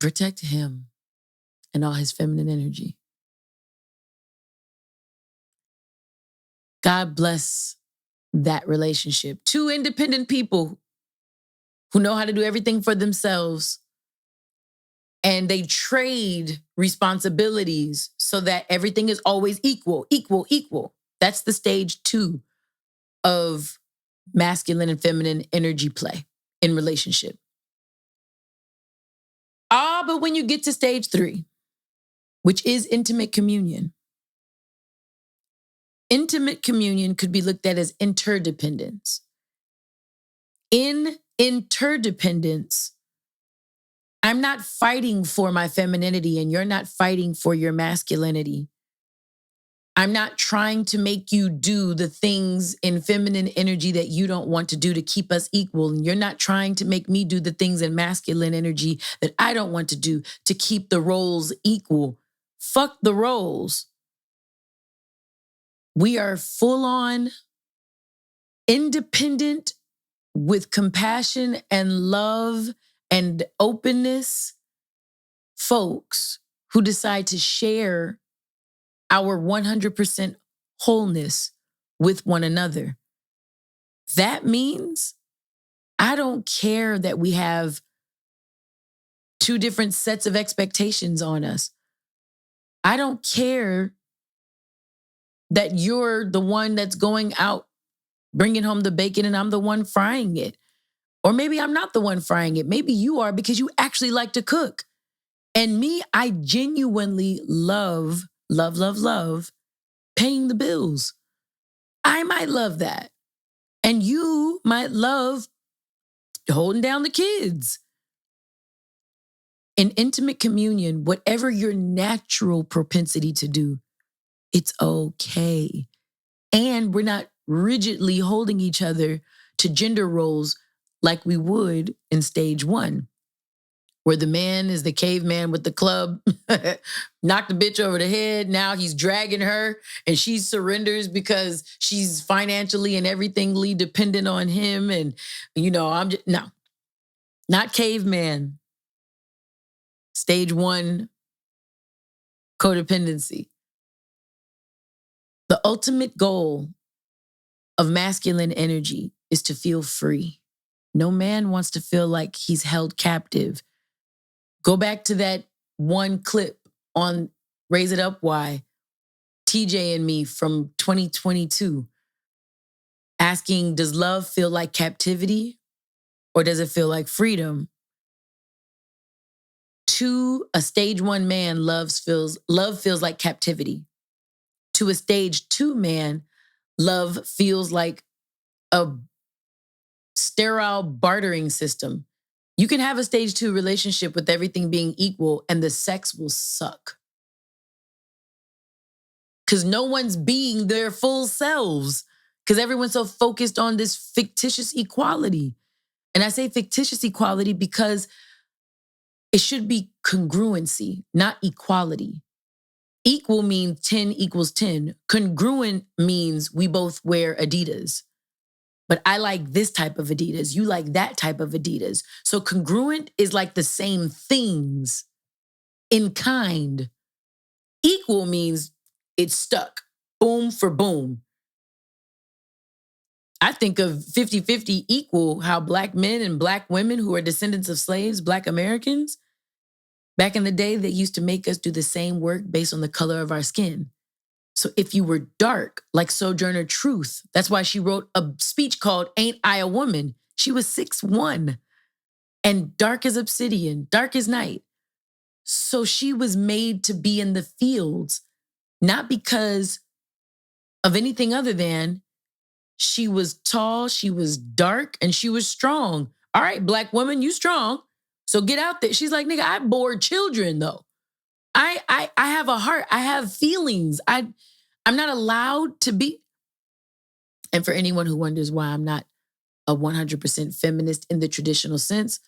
Protect him and all his feminine energy. God bless that relationship. 2 independent people who know how to do everything for themselves. And they trade responsibilities so that everything is always equal. That's the stage 2 of masculine and feminine energy play in relationship. But when you get to stage 3, which is intimate communion could be looked at as interdependence. In interdependence, I'm not fighting for my femininity and you're not fighting for your masculinity. I'm not trying to make you do the things in feminine energy that you don't want to do to keep us equal. And you're not trying to make me do the things in masculine energy that I don't want to do to keep the roles equal. Fuck the roles. We are full on independent with compassion and love and openness folks who decide to share our 100% wholeness with one another. That means I don't care that we have two different sets of expectations on us. I don't care that you're the one that's going out bringing home the bacon and I'm the one frying it. Or maybe I'm not the one frying it. Maybe you are because you actually like to cook. And me, I genuinely love paying the bills. I might love that. And you might love holding down the kids. In intimate communion, whatever your natural propensity to do, it's okay. And we're not rigidly holding each other to gender roles like we would in stage one, where the man is the caveman with the club, knocked the bitch over the head. Now he's dragging her and she surrenders because she's financially and everythingly dependent on him. And, no, not caveman. Stage one, codependency. The ultimate goal of masculine energy is to feel free. No man wants to feel like he's held captive. Go back to that one clip on Raise It Up Why, TJ and me from 2022, asking, does love feel like captivity or does it feel like freedom? To a stage one man, love feels like captivity. To a stage two man, love feels like a sterile bartering system. You can have a stage two relationship with everything being equal and the sex will suck. Because no one's being their full selves. Because everyone's so focused on this fictitious equality. And I say fictitious equality because it should be congruency, not equality. Equal means 10 equals 10. Congruent means we both wear Adidas. But I like this type of Adidas. You like that type of Adidas. So congruent is like the same things in kind. Equal means it's stuck. Boom for boom. I think of 50-50 equal, how Black men and Black women who are descendants of slaves, Black Americans, back in the day, they used to make us do the same work based on the color of our skin. So if you were dark, like Sojourner Truth, that's why she wrote a speech called Ain't I a Woman? She was 6'1" and dark as obsidian, dark as night. So she was made to be in the fields, not because of anything other than she was tall, she was dark, and she was strong. All right, Black woman, you strong. So get out there. She's like, nigga, I bore children though. I have a heart. I have feelings. I'm not allowed to be. And for anyone who wonders why I'm not a 100% feminist in the traditional sense,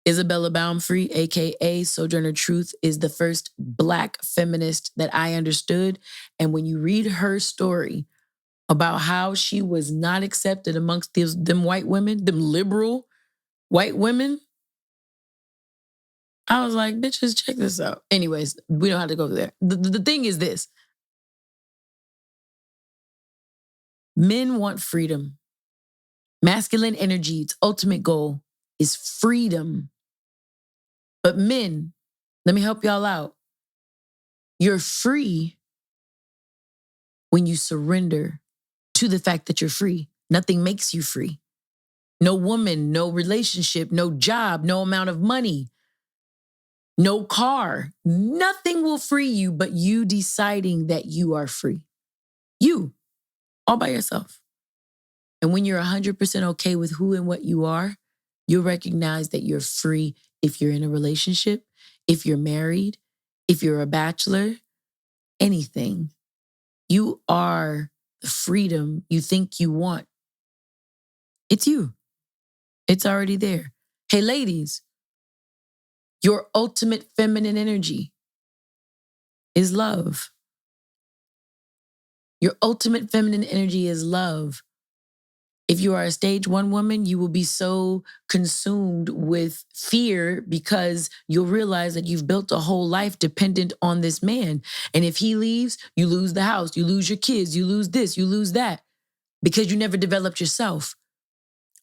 Isabella Baumfree, AKA Sojourner Truth, is the first Black feminist that I understood. And when you read her story about how she was not accepted amongst them white women, them liberal white women, I was like, bitches, check this out. Anyways, we don't have to go there. The thing is this. Men want freedom. Masculine energy, its ultimate goal is freedom. But men, let me help y'all out. You're free when you surrender to the fact that you're free. Nothing makes you free. No woman, no relationship, no job, no amount of money, no car. Nothing will free you but you deciding that you are free. You, all by yourself. And when you're 100% okay with who and what you are, you'll recognize that you're free if you're in a relationship, if you're married, if you're a bachelor, anything. You are the freedom you think you want. It's you. It's already there. Hey, ladies, your ultimate feminine energy is love. Your ultimate feminine energy is love. If you are a stage 1 woman, you will be so consumed with fear because you'll realize that you've built a whole life dependent on this man. And if he leaves, you lose the house, you lose your kids, you lose this, you lose that, because you never developed yourself.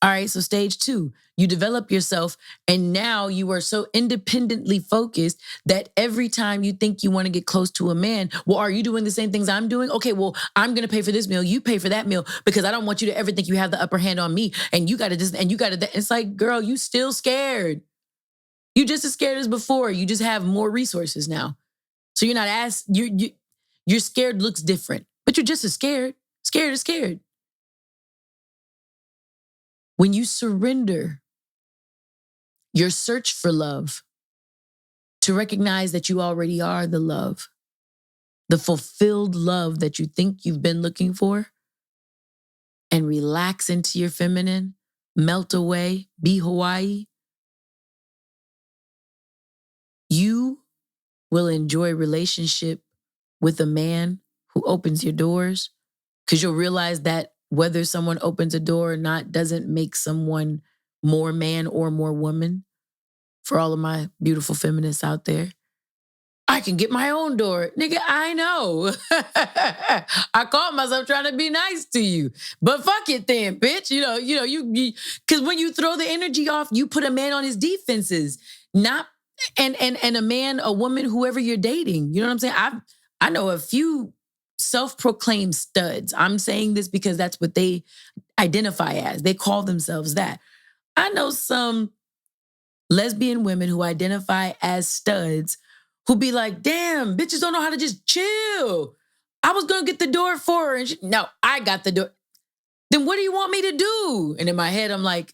All right, so stage 2, you develop yourself, and now you are so independently focused that every time you think you want to get close to a man, well, are you doing the same things I'm doing? Okay, well, I'm going to pay for this meal, you pay for that meal, because I don't want you to ever think you have the upper hand on me, and you got to this, and you got to. It's like, girl, you still scared. You just as scared as before. You just have more resources now. So you're not as, you're scared looks different, but you're just as scared. Scared is scared. When you surrender your search for love to recognize that you already are the love, the fulfilled love that you think you've been looking for, and relax into your feminine, melt away, be Hawaii, you will enjoy relationship with a man who opens your doors, because you'll realize that whether someone opens a door or not doesn't make someone more man or more woman. For all of my beautiful feminists out there, I can get my own door. Nigga, I know. I caught myself trying to be nice to you. But fuck it then, bitch. You because when you throw the energy off, you put a man on his defenses. Not and a man, a woman, whoever you're dating. You know what I'm saying? I know a few self-proclaimed studs. I'm saying this because that's what they identify as. They call themselves that. I know some lesbian women who identify as studs who be like, damn, bitches don't know how to just chill. I was going to get the door for her. And no, I got the door. Then what do you want me to do? And in my head, I'm like,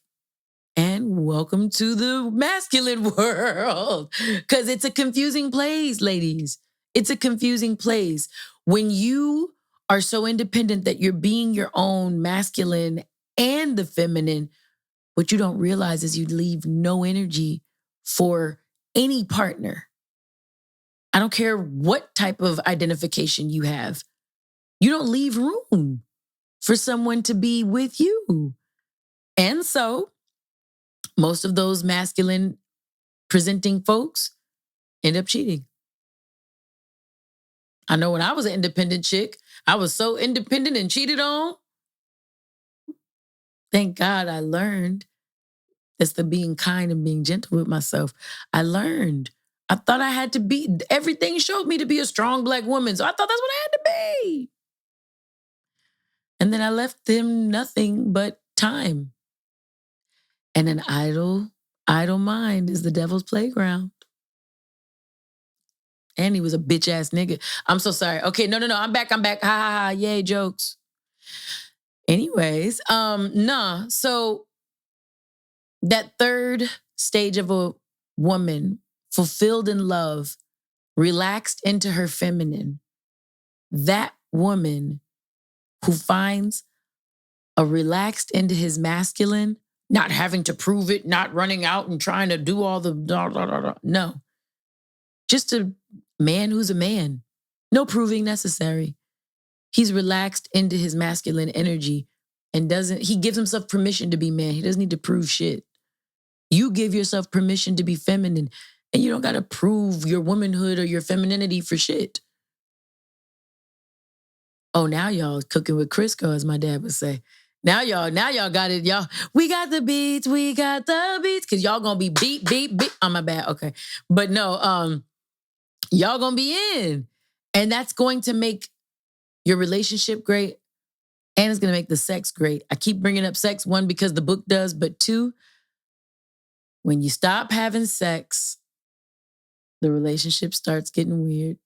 and welcome to the masculine world. Because it's a confusing place, ladies. It's a confusing place. When you are so independent that you're being your own masculine and the feminine, what you don't realize is you leave no energy for any partner. I don't care what type of identification you have. You don't leave room for someone to be with you. And so most of those masculine presenting folks end up cheating. I know when I was an independent chick, I was so independent and cheated on. Thank God I learned. That's the being kind and being gentle with myself. I learned. I thought I had to be, everything showed me to be a strong Black woman. So I thought that's what I had to be. And then I left them nothing but time. And an idle mind is the devil's playground. And he was a bitch ass nigga. I'm so sorry. Okay, no. I'm back. Ha ha ha. Yay, jokes. Anyways, nah. So that third stage of a woman, fulfilled in love, relaxed into her feminine, that woman who finds a relaxed into his masculine, not having to prove it, not running out and trying to do all the no. Just a man who's a man. No proving necessary. He's relaxed into his masculine energy and he gives himself permission to be man. He doesn't need to prove shit. You give yourself permission to be feminine, and you don't got to prove your womanhood or your femininity for shit. Oh, now y'all cooking with Crisco, as my dad would say. Now y'all got it. Y'all, we got the beats. Because y'all gonna be beat. Oh, my bad. Okay. But no, y'all gonna be in. And that's going to make your relationship great. And it's gonna make the sex great. I keep bringing up sex, one, because the book does, but two, when you stop having sex, the relationship starts getting weird.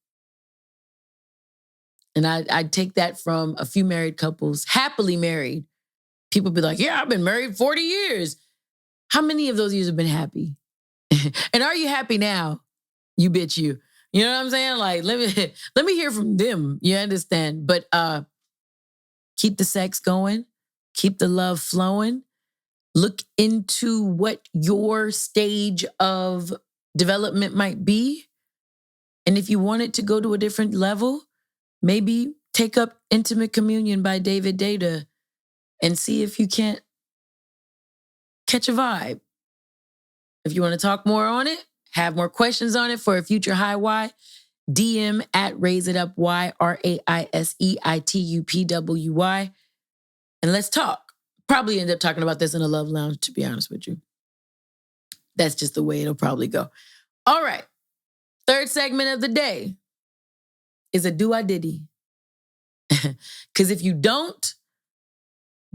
And I take that from a few married couples, happily married, People be like, yeah, I've been married 40 years. How many of those years have been happy? And are you happy now? You bitch you. You know what I'm saying? Like, let me hear from them. You understand? But keep the sex going, keep the love flowing. Look into what your stage of development might be. And if you want it to go to a different level, maybe take up Intimate Communion by David Deida and see if you can't catch a vibe. If you want to talk more on it, have more questions on it for a future high Y, DM at RaiseItUpY, RaiseItUpWY, and let's talk. Probably end up talking about this in a love lounge, to be honest with you. That's just the way it'll probably go. All right. Third segment of the day is a Douxadiddy. Because if you don't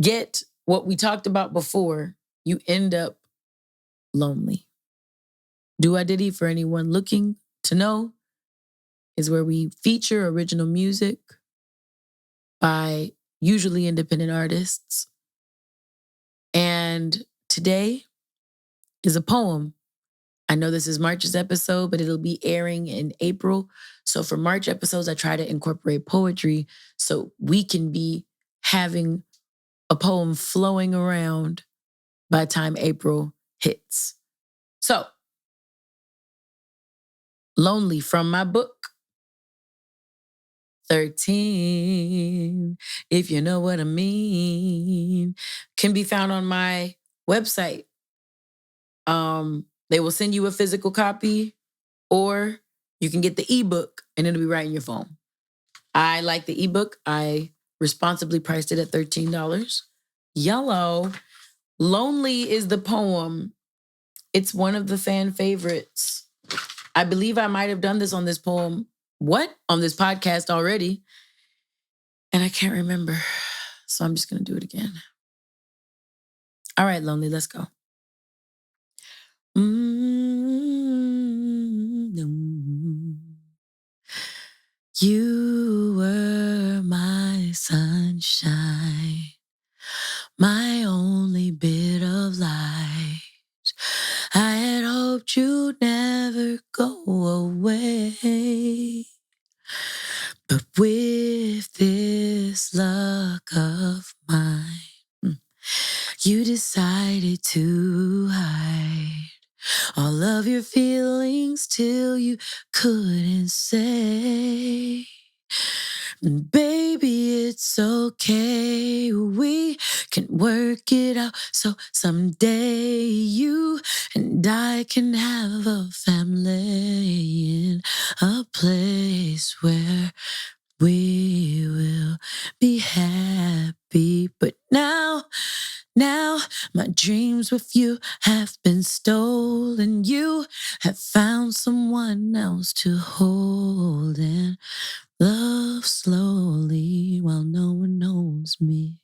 get what we talked about before, you end up lonely. Douxadiddy, for anyone looking to know, is where we feature original music by usually independent artists. And today is a poem. I know this is March's episode, but it'll be airing in April. So for March episodes, I try to incorporate poetry so we can be having a poem flowing around by the time April hits. So, Lonely from my book, 13, if you know what I mean, can be found on my website. They will send you a physical copy, or you can get the ebook and it'll be right in your phone. I like the ebook. I responsibly priced it at $13. Yellow. Lonely is the poem. It's one of the fan favorites. I believe I might have done this on this poem. On this podcast already. And I can't remember. So I'm just going to do it again. All right, Lonely, let's go. You were my sunshine, my only bit of light. I had hoped you'd never go away. But with this luck of mine, you decided to hide all of your feelings till you couldn't say. Baby, it's okay. We can work it out so someday you and I can have a family in a place where we will be happy. But now, my dreams with you have been stolen. You have found someone else to hold and love slowly while no one knows me.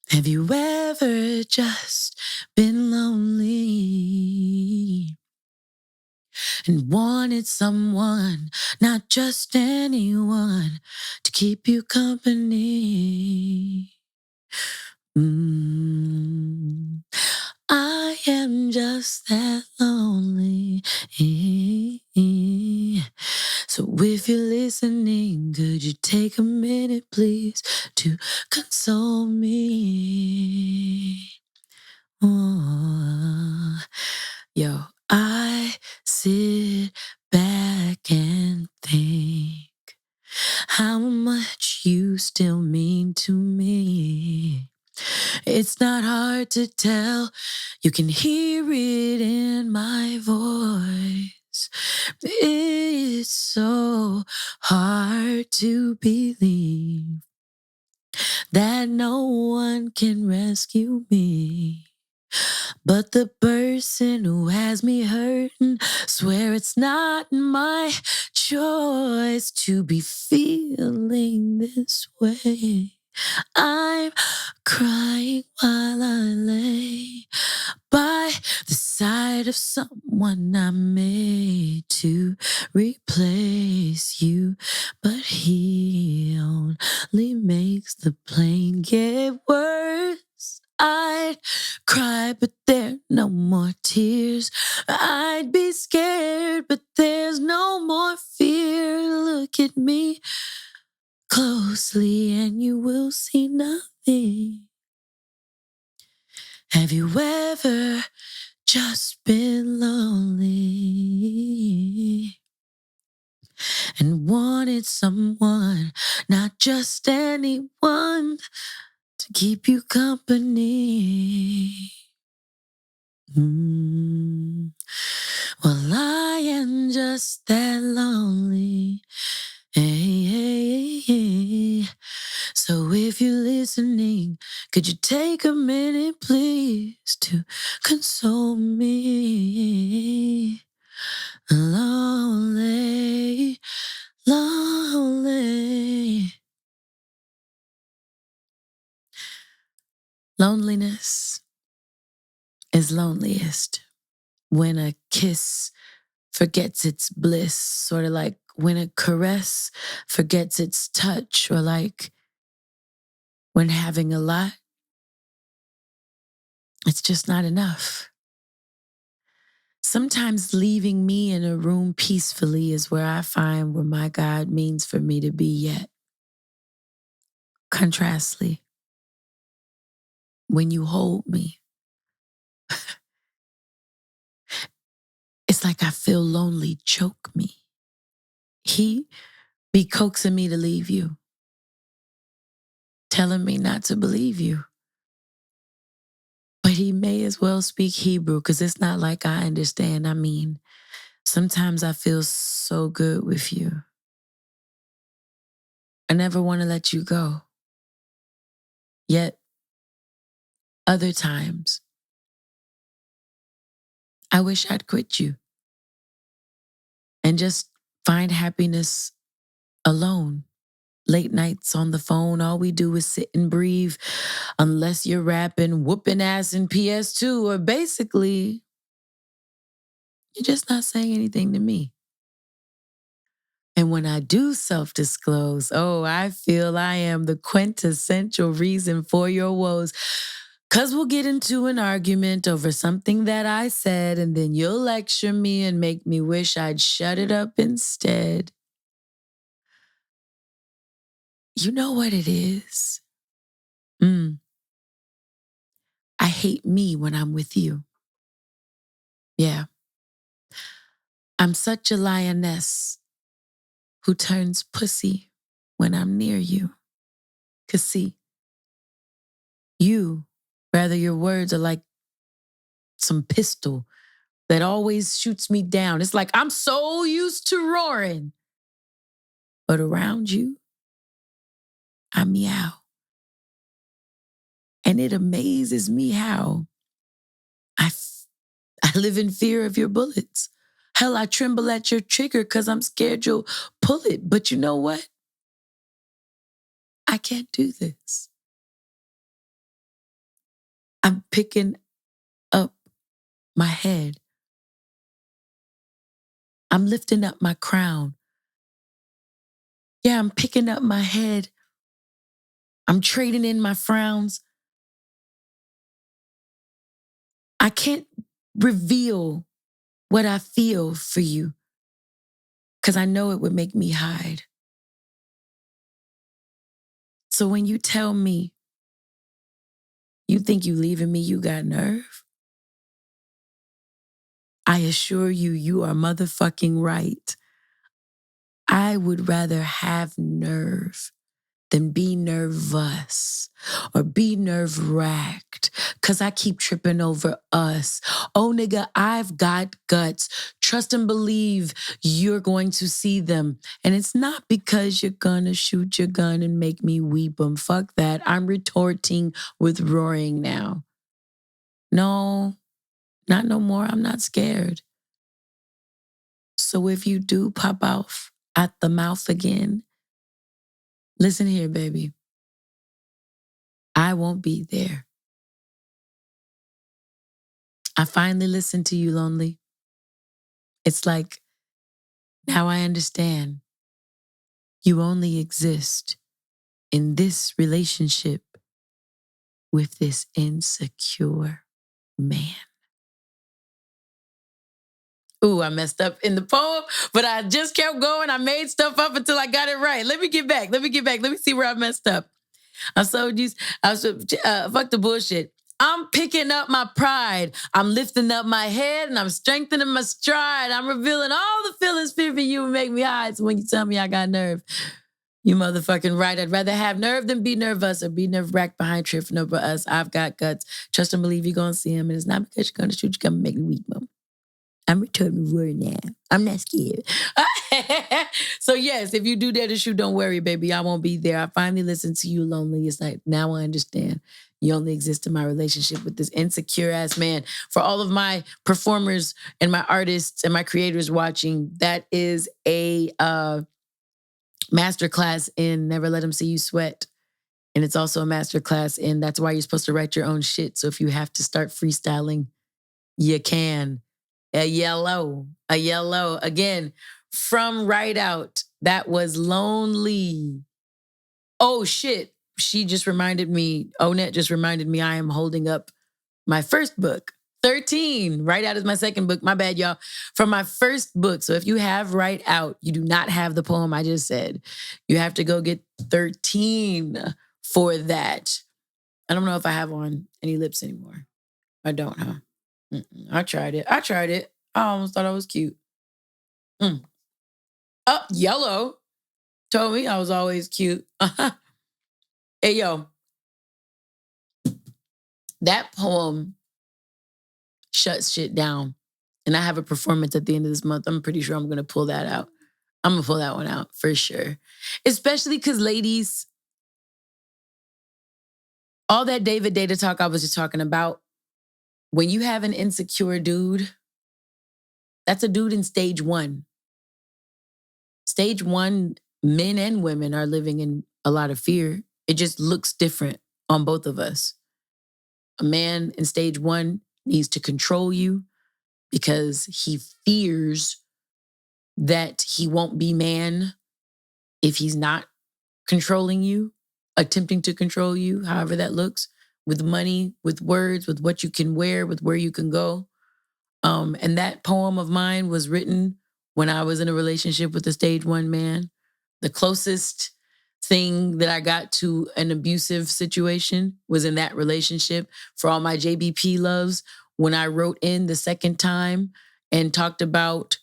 Have you ever just been lonely and wanted someone, not just anyone, to keep you company? I am just that lonely. So if you're listening, could you take a minute, please, to console me? Oh, yo, I sit back and think how much you still mean to me. It's not hard to tell. You can hear it in my voice. It's so hard to believe that no one can rescue me. But the person who has me hurting, swear it's not my choice to be feeling this way. I'm crying while I lay by the side of someone I made to replace you. But he only makes the pain get worse. I'd cry, but there no more tears. I'd be scared, but there's no more fear. Look at me closely and you will see nothing. Have you ever just been lonely and wanted someone, not just anyone, to keep you company? Well, I am just that lonely. Hey, hey, hey. So if you're listening, could you take a minute, please, to console me? Lonely, lonely. Loneliness is loneliest when a kiss forgets its bliss, sort of like when a caress forgets its touch, or like when having a lot, it's just not enough. Sometimes leaving me in a room peacefully is where I find where my God means for me to be yet. Contrastly, when you hold me, it's like I feel lonely choke me. He be coaxing me to leave you, telling me not to believe you. But he may as well speak Hebrew because it's not like I understand. I mean, sometimes I feel so good with you. I never want to let you go. Yet, other times, I wish I'd quit you and just find happiness alone. Late nights on the phone, all we do is sit and breathe, unless you're rapping, whooping ass in PS2, or basically, you're just not saying anything to me. And when I do self disclose, oh, I feel I am the quintessential reason for your woes. Because we'll get into an argument over something that I said, and then you'll lecture me and make me wish I'd shut it up instead. You know what it is? I hate me when I'm with you. Yeah. I'm such a lioness who turns pussy when I'm near you. 'Cause see, rather your words are like some pistol that always shoots me down. It's like I'm so used to roaring. But around you, I meow. And it amazes me how I live in fear of your bullets. Hell, I tremble at your trigger because I'm scared you'll pull it. But you know what? I can't do this. I'm picking up my head. I'm lifting up my crown. Yeah, I'm picking up my head. I'm trading in my frowns. I can't reveal what I feel for you because I know it would make me hide. So when you tell me you think you leaving me, you got nerve, I assure you, you are motherfucking right. I would rather have nerve than be nervous or be nerve wracked because I keep tripping over us. Oh, nigga, I've got guts. Trust and believe you're going to see them. And it's not because you're gonna shoot your gun and make me weep 'em. Fuck that. I'm retorting with roaring now. No, not no more. I'm not scared. So if you do pop off at the mouth again, listen here, baby. I won't be there. I finally listened to you, Lonely. It's like, now I understand. You only exist in this relationship with this insecure man. Ooh, I messed up in the poem, but I just kept going. I made stuff up until I got it right. Let me get back. Let me see where I messed up. I'm so used. Fuck the bullshit. I'm picking up my pride. I'm lifting up my head and I'm strengthening my stride. I'm revealing all the feelings fear for you and make me hide. So when you tell me I got nerve, you motherfucking right. I'd rather have nerve than be nervous or be nerve-wracked behind tripping over us. I've got guts. Trust and believe you're going to see him. And it's not because you're going to shoot you, come make me weak, mom. I'm returning the word now. I'm not scared. So yes, if you do dare to shoot, don't worry, baby. I won't be there. I finally listened to you lonely. It's like, now I understand. You only exist in my relationship with this insecure ass man. For all of my performers and my artists and my creators watching, that is a masterclass in Never Let Him See You Sweat. And it's also a masterclass in that's why you're supposed to write your own shit. So if you have to start freestyling, you can. A yellow. Again, from Right Out. That was Lonely. Oh, shit. She just reminded me, Onette just reminded me I am holding up my first book, 13. Right Out is my second book. My bad, y'all. From my first book. So if you have Right Out, you do not have the poem I just said. You have to go get 13 for that. I don't know if I have on any lips anymore. I don't, huh? I tried it. I almost thought I was cute. Oh, yellow. Told me I was always cute. Hey, yo. That poem shuts shit down. And I have a performance at the end of this month. I'm pretty sure I'm going to pull that out. I'm going to pull that one out for sure. Especially because, ladies, all that David Deida talk I was just talking about, when you have an insecure dude, that's a dude in stage 1. Stage 1, men and women are living in a lot of fear. It just looks different on both of us. A man in stage 1 needs to control you because he fears that he won't be man if he's not controlling you, attempting to control you, however that looks, with money, with words, with what you can wear, with where you can go. And that poem of mine was written when I was in a relationship with a stage 1 man. The closest thing that I got to an abusive situation was in that relationship. For all my JBP loves, when I wrote in the second time and talked about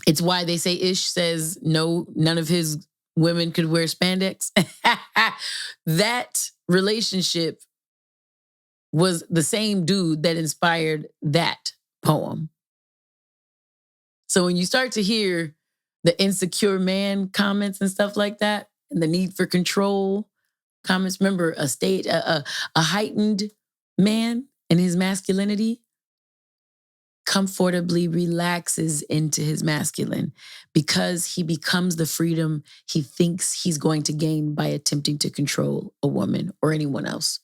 it's why they say Ish says no, none of his women could wear spandex. That relationship was the same dude that inspired that poem. So when you start to hear the insecure man comments and stuff like that, and the need for control comments, remember a heightened man in his masculinity comfortably relaxes into his masculine because he becomes the freedom he thinks he's going to gain by attempting to control a woman or anyone else.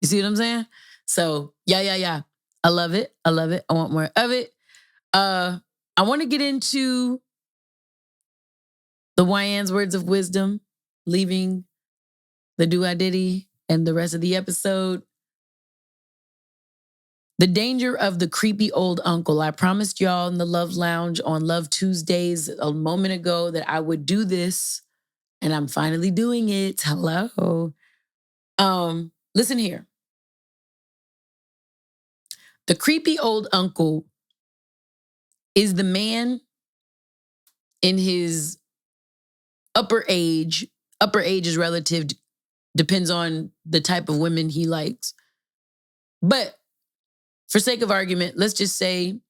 You see what I'm saying? So yeah. I love it. I want more of it. I want to get into the Wyann's words of wisdom, leaving the Douxadiddy and the rest of the episode. The danger of the creepy old uncle. I promised y'all in the Love Lounge on Love Tuesdays a moment ago that I would do this, and I'm finally doing it. Hello. Listen here. The creepy old uncle is the man in his upper age. Upper age is relative, depends on the type of women he likes. But for sake of argument, let's just say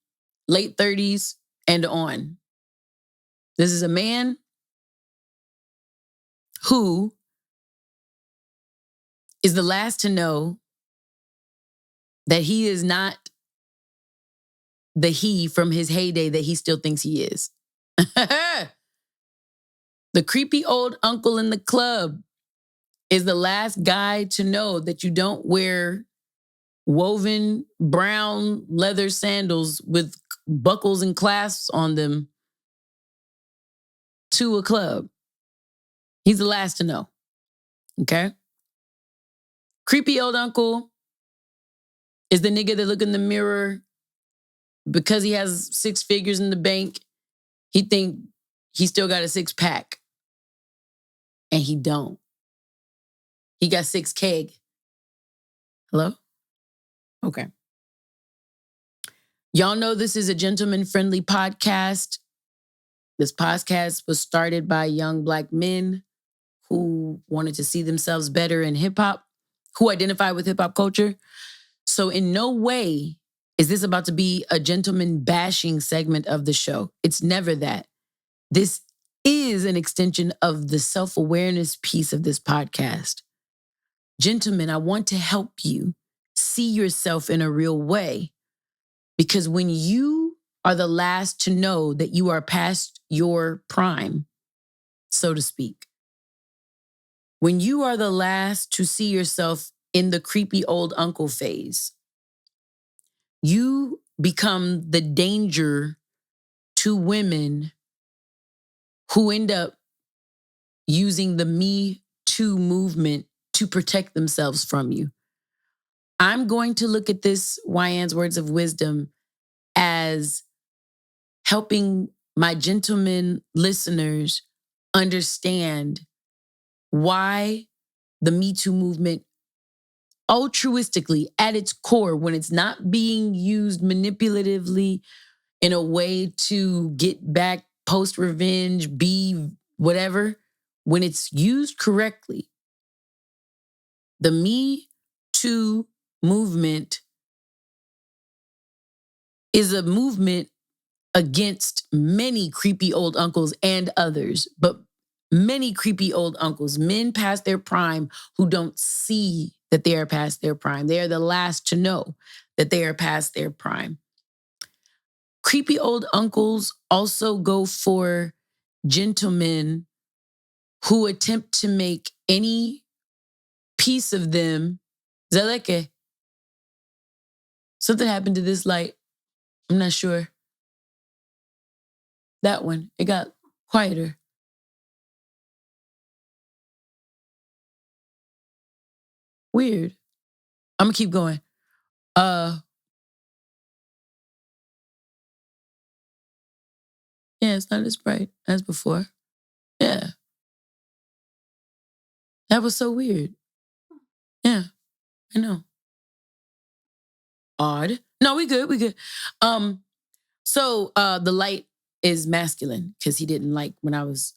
late 30s and on. This is a man who is the last to know that he is not the he from his heyday that he still thinks he is. The creepy old uncle in the club is the last guy to know that you don't wear woven brown leather sandals with buckles and clasps on them to a club. He's the last to know. Okay? Creepy old uncle is the nigga that look in the mirror because he has 6 figures in the bank. He think he still got a 6-pack. And he don't. He got 6 keg. Hello? Okay. Y'all know this is a gentleman-friendly podcast. This podcast was started by young Black men who wanted to see themselves better in hip-hop, who identify with hip-hop culture. So in no way is this about to be a gentleman bashing segment of the show. It's never that. This is an extension of the self-awareness piece of this podcast. Gentlemen, I want to help you see yourself in a real way. Because when you are the last to know that you are past your prime, so to speak, when you are the last to see yourself in the creepy old uncle phase, you become the danger to women who end up using the Me Too movement to protect themselves from you. I'm going to look at this, Wyann's words of wisdom, as helping my gentlemen listeners understand why the Me Too movement altruistically at its core, when it's not being used manipulatively in a way to get back post-revenge, be whatever, when it's used correctly, the Me Too movement is a movement against many creepy old uncles and others, but many creepy old uncles, men past their prime who don't see that they are past their prime. They are the last to know that they are past their prime. Creepy old uncles also go for gentlemen who attempt to make any piece of them, Zeleke. Something happened to this light. I'm not sure. That one, it got quieter. Weird. I'm gonna keep going. Yeah, it's not as bright as before. Yeah. That was so weird. Yeah, I know. Odd. No, we good. So the light is masculine because he didn't like when I was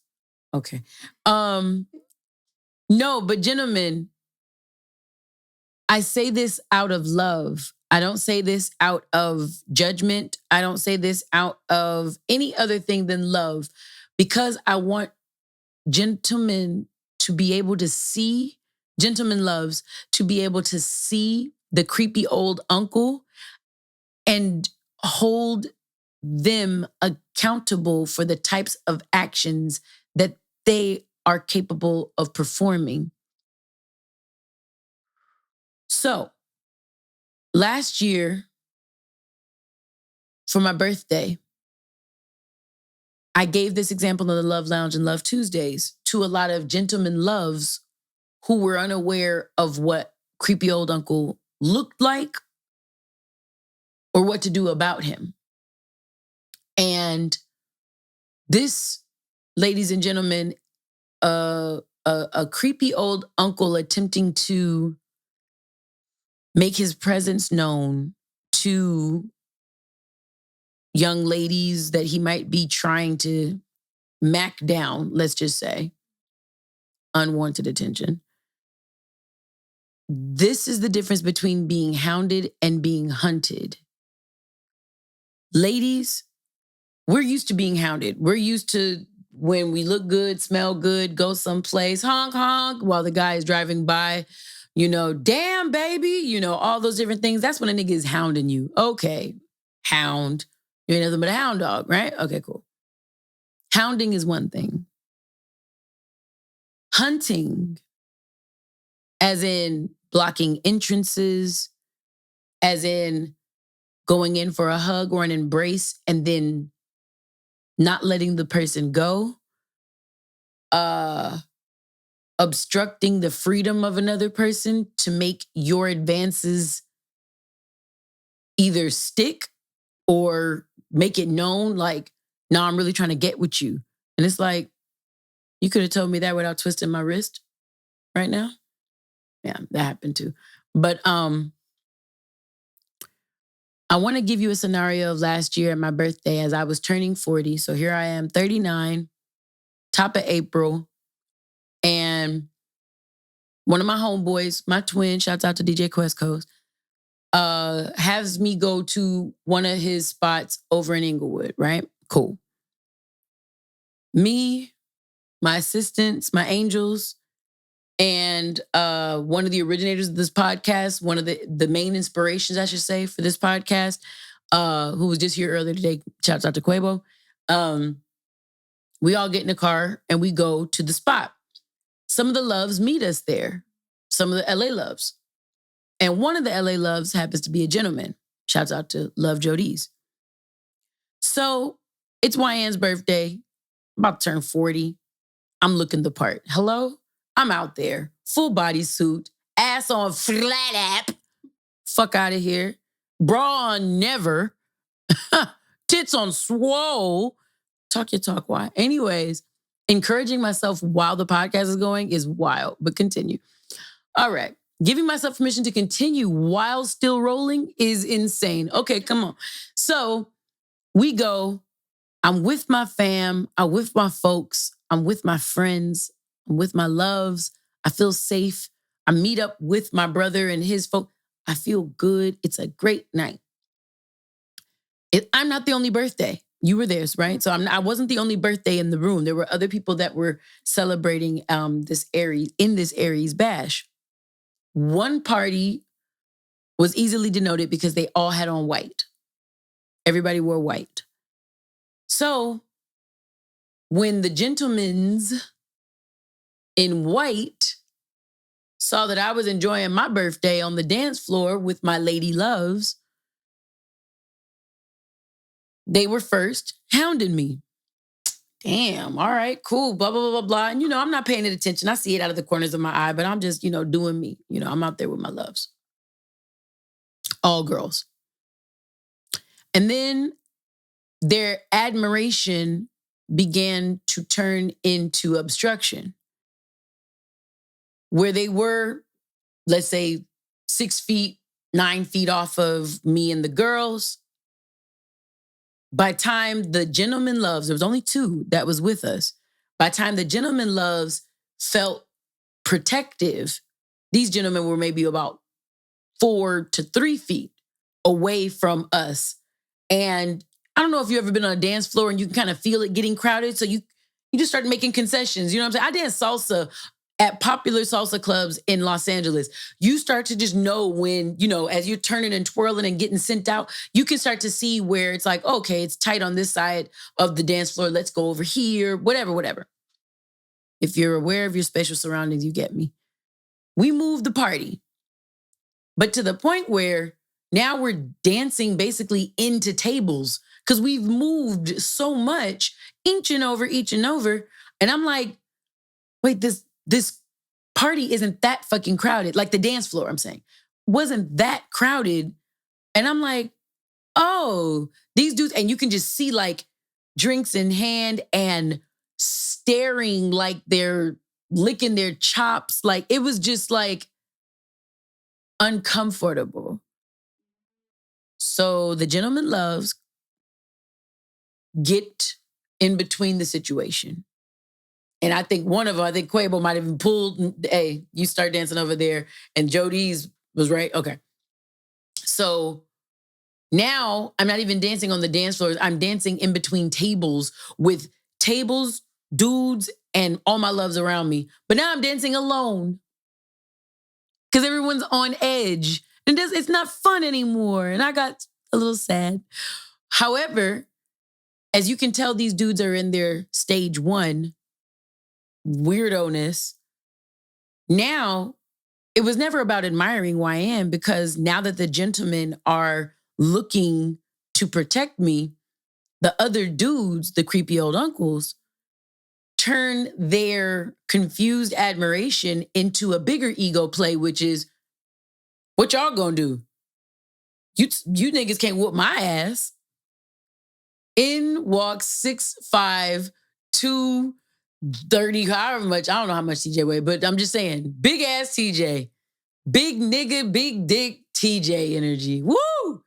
okay. No, but gentlemen, I say this out of love. I don't say this out of judgment. I don't say this out of any other thing than love, because I want gentlemen to be able to see, gentlemen loves to be able to see the creepy old uncle and hold them accountable for the types of actions that they are capable of performing. So, last year, for my birthday, I gave this example in the Love Lounge and Love Tuesdays to a lot of gentlemen loves who were unaware of what creepy old uncle looked like or what to do about him. And this, ladies and gentlemen, a creepy old uncle attempting to make his presence known to young ladies that he might be trying to mac down, let's just say, unwanted attention. This is the difference between being hounded and being hunted. Ladies, we're used to being hounded. We're used to when we look good, smell good, go someplace, honk, honk, while the guy is driving by, damn, baby, all those different things. That's when a nigga is hounding you. Okay, hound. You ain't nothing but a hound dog, right? Okay, cool. Hounding is one thing. Hunting, as in blocking entrances, as in going in for a hug or an embrace and then not letting the person go. obstructing the freedom of another person to make your advances either stick or make it known, like, no, I'm really trying to get with you. And it's like, you could have told me that without twisting my wrist right now. Yeah, that happened too. But I want to give you a scenario of last year at my birthday as I was turning 40. So here I am, 39, top of April. And one of my homeboys, my twin, shouts out to DJ Quest Coast, has me go to one of his spots over in Inglewood, right? Cool. Me, my assistants, my angels, and one of the originators of this podcast, one of the main inspirations, I should say, for this podcast, who was just here earlier today, shouts out to Quavo. We all get in the car and we go to the spot. Some of the loves meet us there. Some of the LA loves. And one of the LA loves happens to be a gentleman. Shouts out to Love Jodi's. So it's Wyann's birthday. I'm about to turn 40. I'm looking the part. Hello? I'm out there. Full body suit. Ass on flat app. Fuck out of here. Bra on never. Tits on swole. Talk your talk, why? Anyways, encouraging myself while the podcast is going is wild, but continue. All right. Giving myself permission to continue while still rolling is insane. Okay, come on. So we go. I'm with my fam. I'm with my folks. I'm with my friends. I'm with my loves. I feel safe. I meet up with my brother and his folks. I feel good. It's a great night. I'm not the only birthday. You were there, right? So I wasn't the only birthday in the room. There were other people that were celebrating this Aries bash. One party was easily denoted because they all had on white. Everybody wore white. So when the gentlemen's in white saw that I was enjoying my birthday on the dance floor with my lady loves, they were first hounding me. Damn, all right, cool, blah, blah, blah, blah, blah. And, I'm not paying attention. I see it out of the corners of my eye, but I'm just, doing me. I'm out there with my loves. All girls. And then their admiration began to turn into obstruction. Where they were, let's say, 6 feet, 9 feet off of me and the girls. By the time the gentleman loves, there was only 2 that was with us. By the time the gentleman loves felt protective, these gentlemen were maybe about 4 to 3 feet away from us. And I don't know if you've ever been on a dance floor and you can kind of feel it getting crowded. So you just start making concessions. You know what I'm saying? I danced salsa at popular salsa clubs in Los Angeles. You start to just know when, as you're turning and twirling and getting sent out, you can start to see where it's like, okay, it's tight on this side of the dance floor. Let's go over here, whatever. If you're aware of your spatial surroundings, you get me. We moved the party, but to the point where now we're dancing basically into tables because we've moved so much, inching over. And I'm like, wait, this party isn't that fucking crowded. Like the dance floor, I'm saying, wasn't that crowded. And I'm like, oh, these dudes, and you can just see like drinks in hand and staring like they're licking their chops. Like it was just like uncomfortable. So the gentleman loves get in between the situation. And I think Quavo might have even pulled, hey, you start dancing over there. And Jodi's was right. Okay. So now I'm not even dancing on the dance floors. I'm dancing in between tables with tables, dudes, and all my loves around me. But now I'm dancing alone because everyone's on edge. And it's not fun anymore. And I got a little sad. However, as you can tell, these dudes are in their stage 1 weirdo-ness. Now, it was never about admiring Wyann because now that the gentlemen are looking to protect me, the other dudes, the creepy old uncles, turn their confused admiration into a bigger ego play, which is, what y'all gonna do? You niggas can't whoop my ass. In walks 6'5", 230, however much. I don't know how much TJ weighed, but I'm just saying, big ass TJ. Big nigga, big dick TJ energy. Woo!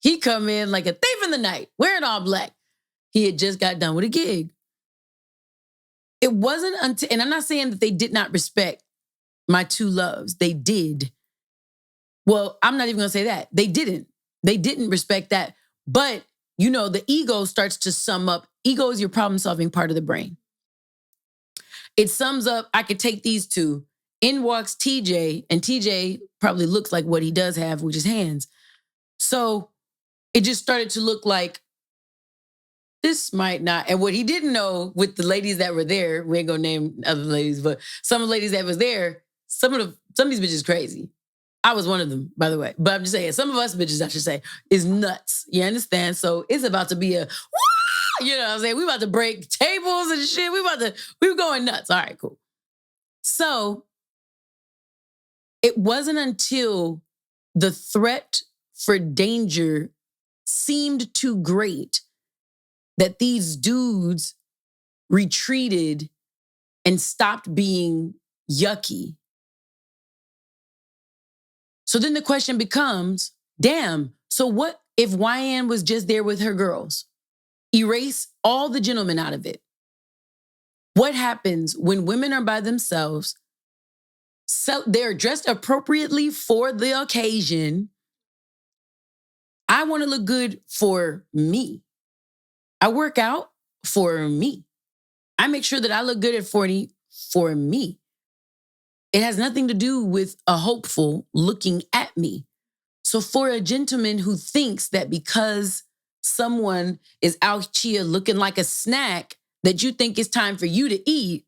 He come in like a thief in the night, wearing all black. He had just got done with a gig. It wasn't until, and I'm not saying that they did not respect my two loves. They did. Well, I'm not even gonna say that. They didn't. They didn't respect that. But, you know, the ego starts to sum up. Ego is your problem-solving part of the brain. It sums up, I could take these two. In walks TJ, and TJ probably looks like what he does have, which is hands. So it just started to look like, this might not. And what he didn't know with the ladies that were there, we ain't gonna name other ladies, but some of the ladies that was there, some of these bitches crazy. I was one of them, by the way. But I'm just saying, some of us bitches, I should say, is nuts. You understand? So it's about to be a, you know what I'm saying? We about to break tables and shit. We were going nuts. All right, cool. So it wasn't until the threat for danger seemed too great that these dudes retreated and stopped being yucky. So then the question becomes, damn, so what if Wyann was just there with her girls? Erase all the gentlemen out of it. What happens when women are by themselves? So they're dressed appropriately for the occasion. I want to look good for me. I work out for me. I make sure that I look good at 40 for me. It has nothing to do with a hopeful looking at me. So for a gentleman who thinks that because someone is out here looking like a snack, that you think it's time for you to eat,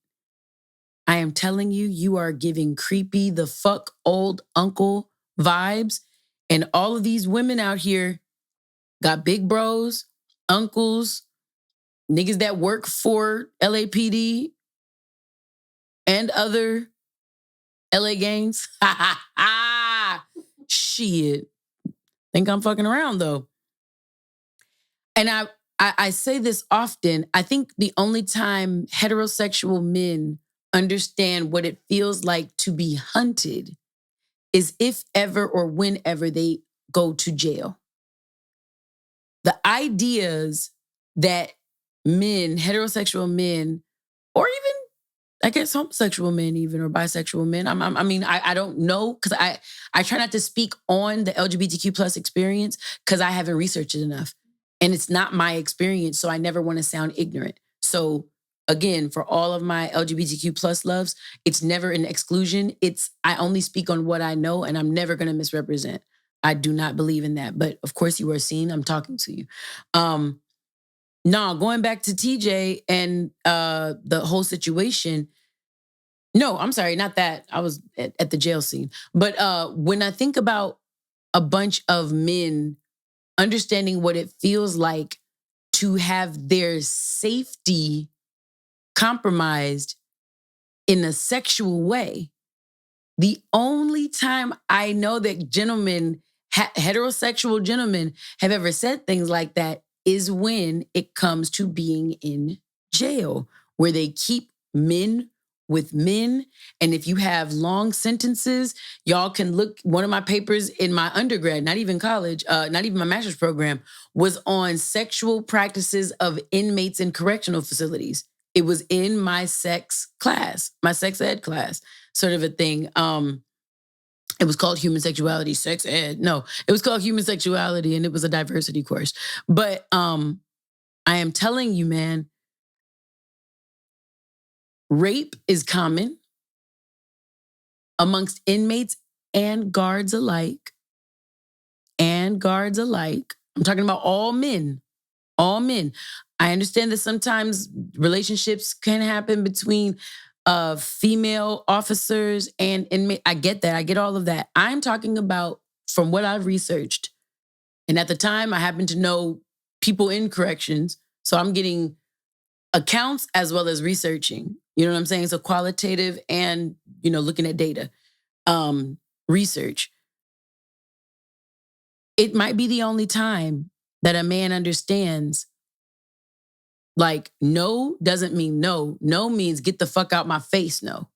I am telling you, you are giving creepy the fuck old uncle vibes. And all of these women out here got big bros, uncles, niggas that work for LAPD and other LA gangs. Shit. Think I'm fucking around though. And I say this often. I think the only time heterosexual men understand what it feels like to be hunted is if ever or whenever they go to jail. The ideas that men, heterosexual men, or even, I guess, homosexual men even, or bisexual men. I don't know, because I try not to speak on the LGBTQ plus experience because I haven't researched it enough. And it's not my experience, so I never want to sound ignorant. So again, for all of my LGBTQ plus loves, it's never an exclusion. I only speak on what I know, and I'm never going to misrepresent. I do not believe in that. But of course you are seen. I'm talking to you. No, going back to TJ and the whole situation. No, I'm sorry, not that. I was at the jail scene. But when I think about a bunch of men understanding what it feels like to have their safety compromised in a sexual way, the only time I know that gentlemen, heterosexual gentlemen, have ever said things like that is when it comes to being in jail, where they keep men with men. And if you have long sentences, y'all can look. One of my papers in my undergrad, not even college, not even my master's program, was on sexual practices of inmates in correctional facilities. It was in my sex class, my sex ed class, sort of a thing. It was called human sexuality, sex ed. No, it was called human sexuality, and it was a diversity course. But I am telling you, man, rape is common amongst inmates and guards alike. And guards alike. I'm talking about all men. All men. I understand that sometimes relationships can happen between female officers and inmates. I get that. I get all of that. I'm talking about from what I've researched. And at the time, I happen to know people in corrections. So I'm getting accounts as well as researching. You know what I'm saying? So qualitative and, looking at data, research. It might be the only time that a man understands, like, no doesn't mean no. No means get the fuck out my face, no.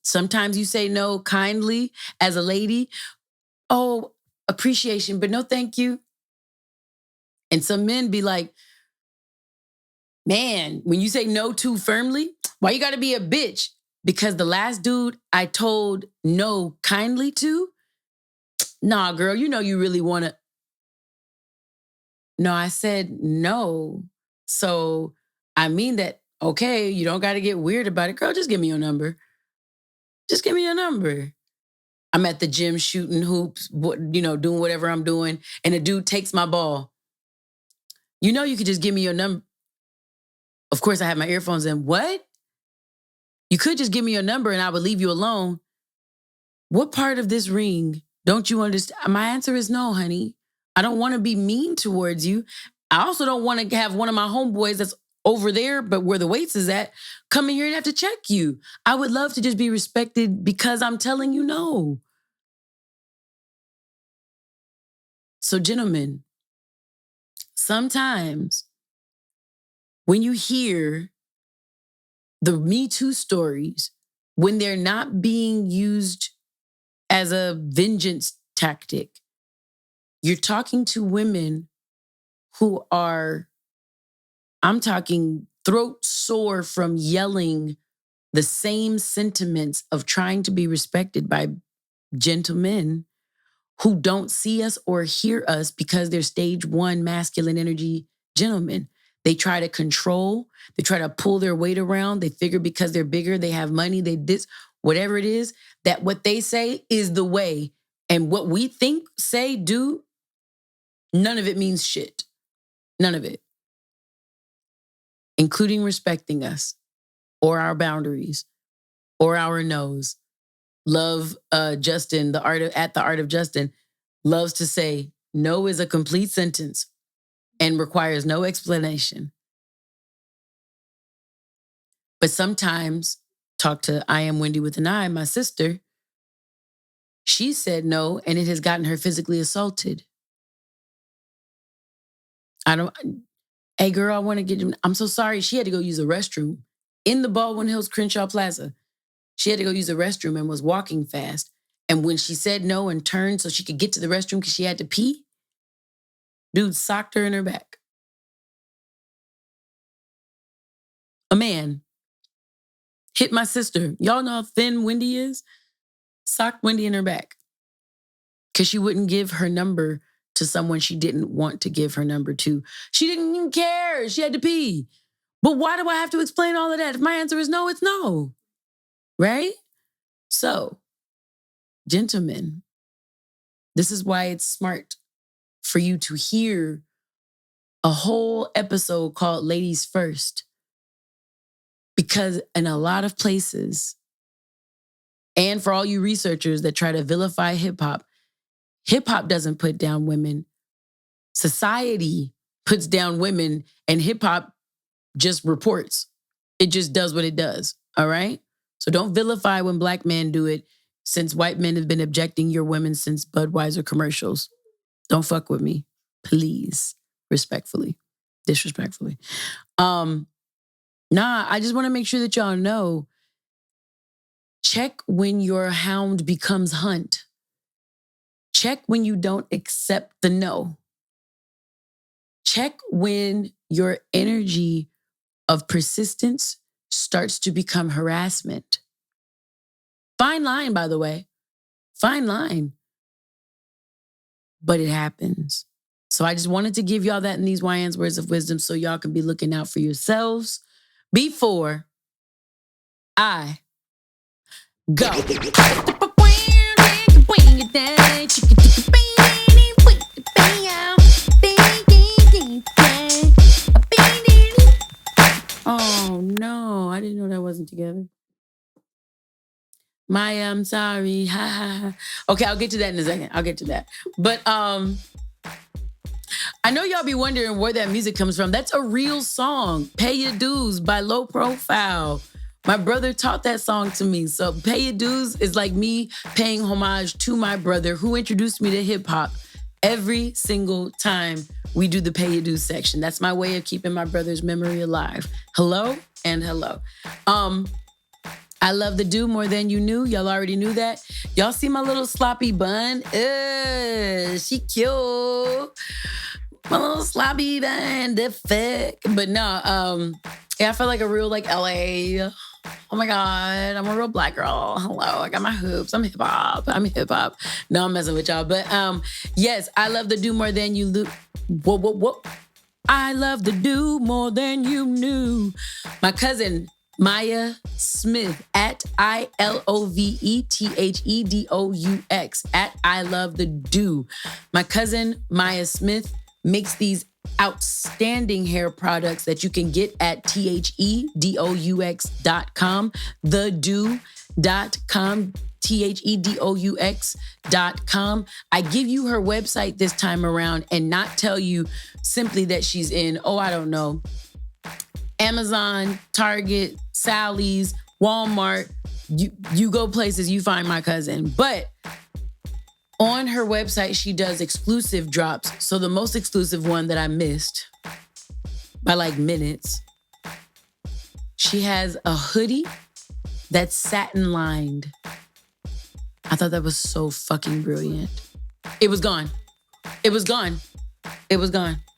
Sometimes you say no kindly as a lady. Oh, appreciation, but no thank you. And some men be like, man, when you say no too firmly, why you gotta be a bitch? Because the last dude I told no kindly to, nah, girl, you really wanna. No, I said no. So I mean that, okay, you don't gotta get weird about it. Girl, just give me your number. Just give me your number. I'm at the gym shooting hoops, doing whatever I'm doing, and a dude takes my ball. You could just give me your number. Of course, I have my earphones in. What? You could just give me your number and I would leave you alone. What part of this ring don't you understand? My answer is no, honey. I don't want to be mean towards you. I also don't want to have one of my homeboys that's over there, but where the weights is at, come in here and have to check you. I would love to just be respected because I'm telling you no. So, gentlemen, sometimes when you hear the Me Too stories, when they're not being used as a vengeance tactic, you're talking to women who are, I'm talking throat sore from yelling the same sentiments of trying to be respected by gentlemen who don't see us or hear us because they're stage 1 masculine energy gentlemen. They try to control, they try to pull their weight around. They figure because they're bigger, they have money, whatever it is, that what they say is the way. And what we think, say, do, none of it means shit. None of it. Including respecting us or our boundaries or our no's. Love Justin, at the Art of Justin, loves to say, no is a complete sentence and requires no explanation. But sometimes, talk to I Am Wendy with an I, my sister, she said no, and it has gotten her physically assaulted. Hey girl, I want to get him. I'm so sorry. She had to go use the restroom in the Baldwin Hills Crenshaw Plaza. She had to go use the restroom and was walking fast. And when she said no and turned so she could get to the restroom because she had to pee, dude socked her in her back. A man hit my sister. Y'all know how thin Wendy is? Socked Wendy in her back because she wouldn't give her number to someone she didn't want to give her number to. She didn't even care. She had to pee. But why do I have to explain all of that? If my answer is no, it's no. Right? So, gentlemen, this is why it's smart for you to hear a whole episode called Ladies First. Because in a lot of places, and for all you researchers that try to vilify hip hop doesn't put down women. Society puts down women, and hip hop just reports. It just does what it does. All right? So don't vilify when black men do it, since white men have been objecting your women since Budweiser commercials. Don't fuck with me, please. Respectfully, disrespectfully. I just want to make sure that y'all know. Check when your hound becomes hunt. Check when you don't accept the no. Check when your energy of persistence starts to become harassment. Fine line, by the way. Fine line. But it happens. So I just wanted to give y'all that in these Wyann's words of wisdom so y'all can be looking out for yourselves before I go. Oh no, I didn't know that wasn't together. I'm sorry. Ha ha ha. Okay, I'll get to that in a second. I'll get to that. But I know y'all be wondering where that music comes from. That's a real song. Pay Your Dues by Low Profile. My brother taught that song to me. So Pay Your Dues is like me paying homage to my brother who introduced me to hip hop every single time we do the Pay Your Dues section. That's my way of keeping my brother's memory alive. Hello and hello. I love the do more than you knew. Y'all already knew that. Y'all see my little sloppy bun? She cute. My little sloppy bun, the fuck. But no, yeah, I feel like a real like LA. Oh my God, I'm a real black girl. Hello, I got my hoops. I'm hip hop. No, I'm messing with y'all. But yes, I love the do more than you knew. Whoa. I love the do more than you knew. My cousin Maya Smith at ILOVETHEDOUX at I love the do. My cousin Maya Smith makes these outstanding hair products that you can get at THEDOUX.com, thedo.com, THEDOUX.com. I give you her website this time around and not tell you simply that she's in, I don't know, Amazon, Target, Sally's, Walmart. You go places, you find my cousin. But on her website, she does exclusive drops. So the most exclusive one that I missed by like minutes, she has a hoodie that's satin lined. I thought that was so fucking brilliant. It was gone.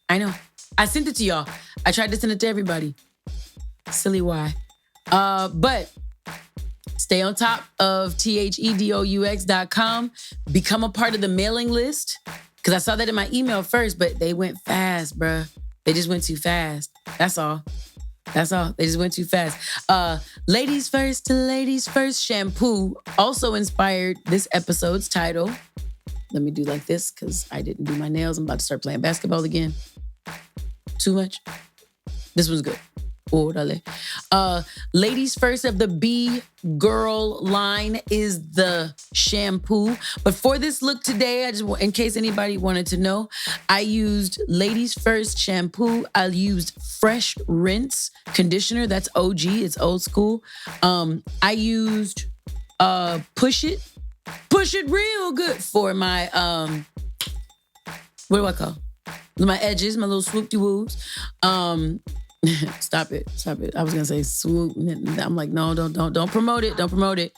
I know. I sent it to y'all. I tried to send it to everybody. Silly why. But stay on top of THEDOUX.com. Become a part of the mailing list. Because I saw that in my email first, but they went fast, bruh. They just went too fast. That's all. They just went too fast. Ladies First to Ladies First shampoo also inspired this episode's title. Let me do like this because I didn't do my nails. I'm about to start playing basketball again. Too much? This one's good. Ladies First of the B Girl line is the shampoo. But for this look today, in case anybody wanted to know, I used Ladies First shampoo. I used Fresh Rinse conditioner. That's OG. It's old school. I used Push It real good for my what do I call? My edges, my little swoop-de-woos. Stop it. I was gonna say swoop. I'm like, no, don't promote it.